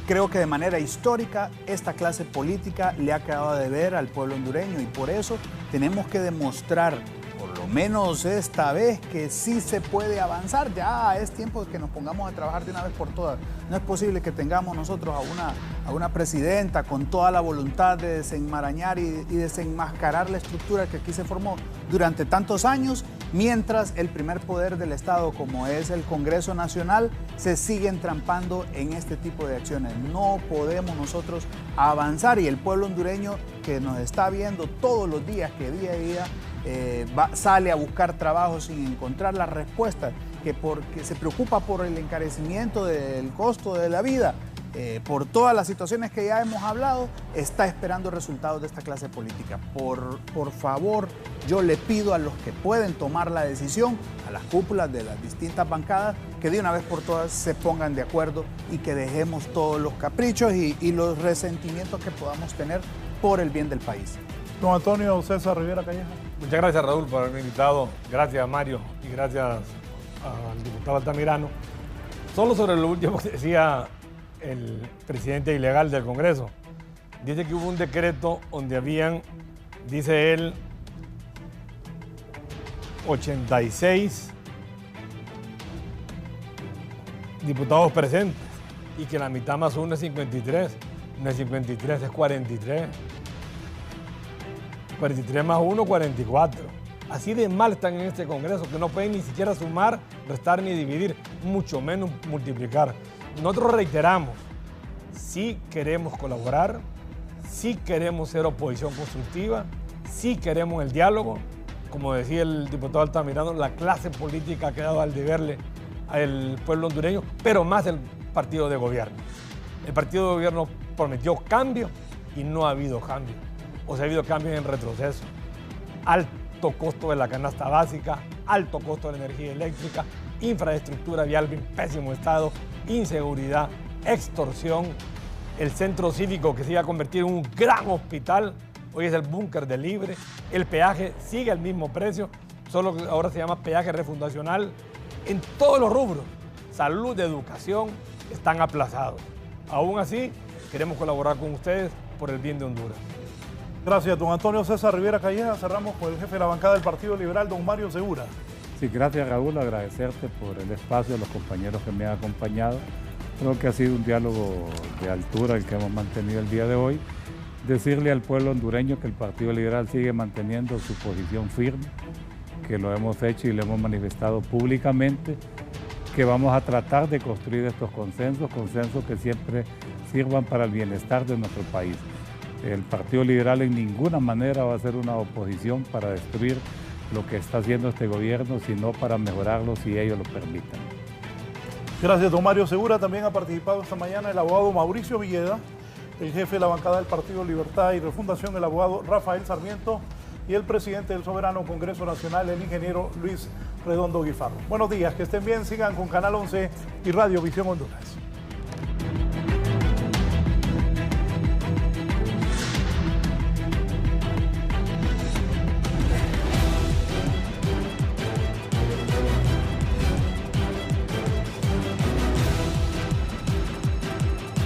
Creo que de manera histórica esta clase política le ha quedado de ver al pueblo hondureño y por eso tenemos que demostrar, por lo menos esta vez, que sí se puede avanzar. Ya es tiempo de que nos pongamos a trabajar de una vez por todas. No es posible que tengamos nosotros a una presidenta con toda la voluntad de desenmarañar y desenmascarar la estructura que aquí se formó durante tantos años, mientras el primer poder del Estado, como es el Congreso Nacional, se sigue entrampando en este tipo de acciones. No podemos nosotros avanzar y el pueblo hondureño que nos está viendo todos los días, que día a día sale a buscar trabajo sin encontrar las respuestas, que porque se preocupa por el encarecimiento del costo de la vida, por todas las situaciones que ya hemos hablado, está esperando resultados de esta clase política. Por favor, yo le pido a los que pueden tomar la decisión, a las cúpulas de las distintas bancadas, que de una vez por todas se pongan de acuerdo y que dejemos todos los caprichos y los resentimientos que podamos tener por el bien del país. Don Antonio César Rivera Calleja. Muchas gracias, Raúl, por haberme invitado. Gracias a Mario y gracias al diputado Altamirano. Solo sobre lo último que decía el presidente ilegal del Congreso. Dice que hubo un decreto donde habían, dice él, 86 diputados presentes y que la mitad más uno es 53. No es 53, es 43. 43 más 1, 44. Así de mal están en este Congreso que no pueden ni siquiera sumar, restar ni dividir, mucho menos multiplicar. Nosotros reiteramos, sí queremos colaborar, sí queremos ser oposición constructiva, sí queremos el diálogo. Como decía el diputado Altamirano, la clase política ha quedado al deberle al pueblo hondureño, pero más el partido de gobierno. El partido de gobierno prometió cambio y no ha habido cambio. O sea, ha habido cambios en retroceso. Alto costo de la canasta básica, alto costo de la energía eléctrica, infraestructura vial en pésimo estado, inseguridad, extorsión, el centro cívico que se iba a convertir en un gran hospital, hoy es el búnker de Libre, el peaje sigue al mismo precio, solo que ahora se llama peaje refundacional. En todos los rubros, salud, educación, están aplazados. Aún así, queremos colaborar con ustedes por el bien de Honduras. Gracias, don Antonio César Rivera Calleja. Cerramos con el jefe de la bancada del Partido Liberal, don Mario Segura. Sí, gracias Raúl, agradecerte por el espacio, a los compañeros que me han acompañado. Creo que ha sido un diálogo de altura el que hemos mantenido el día de hoy. Decirle al pueblo hondureño que el Partido Liberal sigue manteniendo su posición firme, que lo hemos hecho y lo hemos manifestado públicamente, que vamos a tratar de construir estos consensos que siempre sirvan para el bienestar de nuestro país. El Partido Liberal en ninguna manera va a ser una oposición para destruir lo que está haciendo este gobierno, sino para mejorarlo si ellos lo permiten. Gracias, don Mario Segura. También ha participado esta mañana el abogado Mauricio Villeda, el jefe de la bancada del Partido Libertad y Refundación, el abogado Rafael Sarmiento, y el presidente del Soberano Congreso Nacional, el ingeniero Luis Redondo Guifarro. Buenos días, que estén bien, sigan con Canal 11 y Radio Visión Honduras.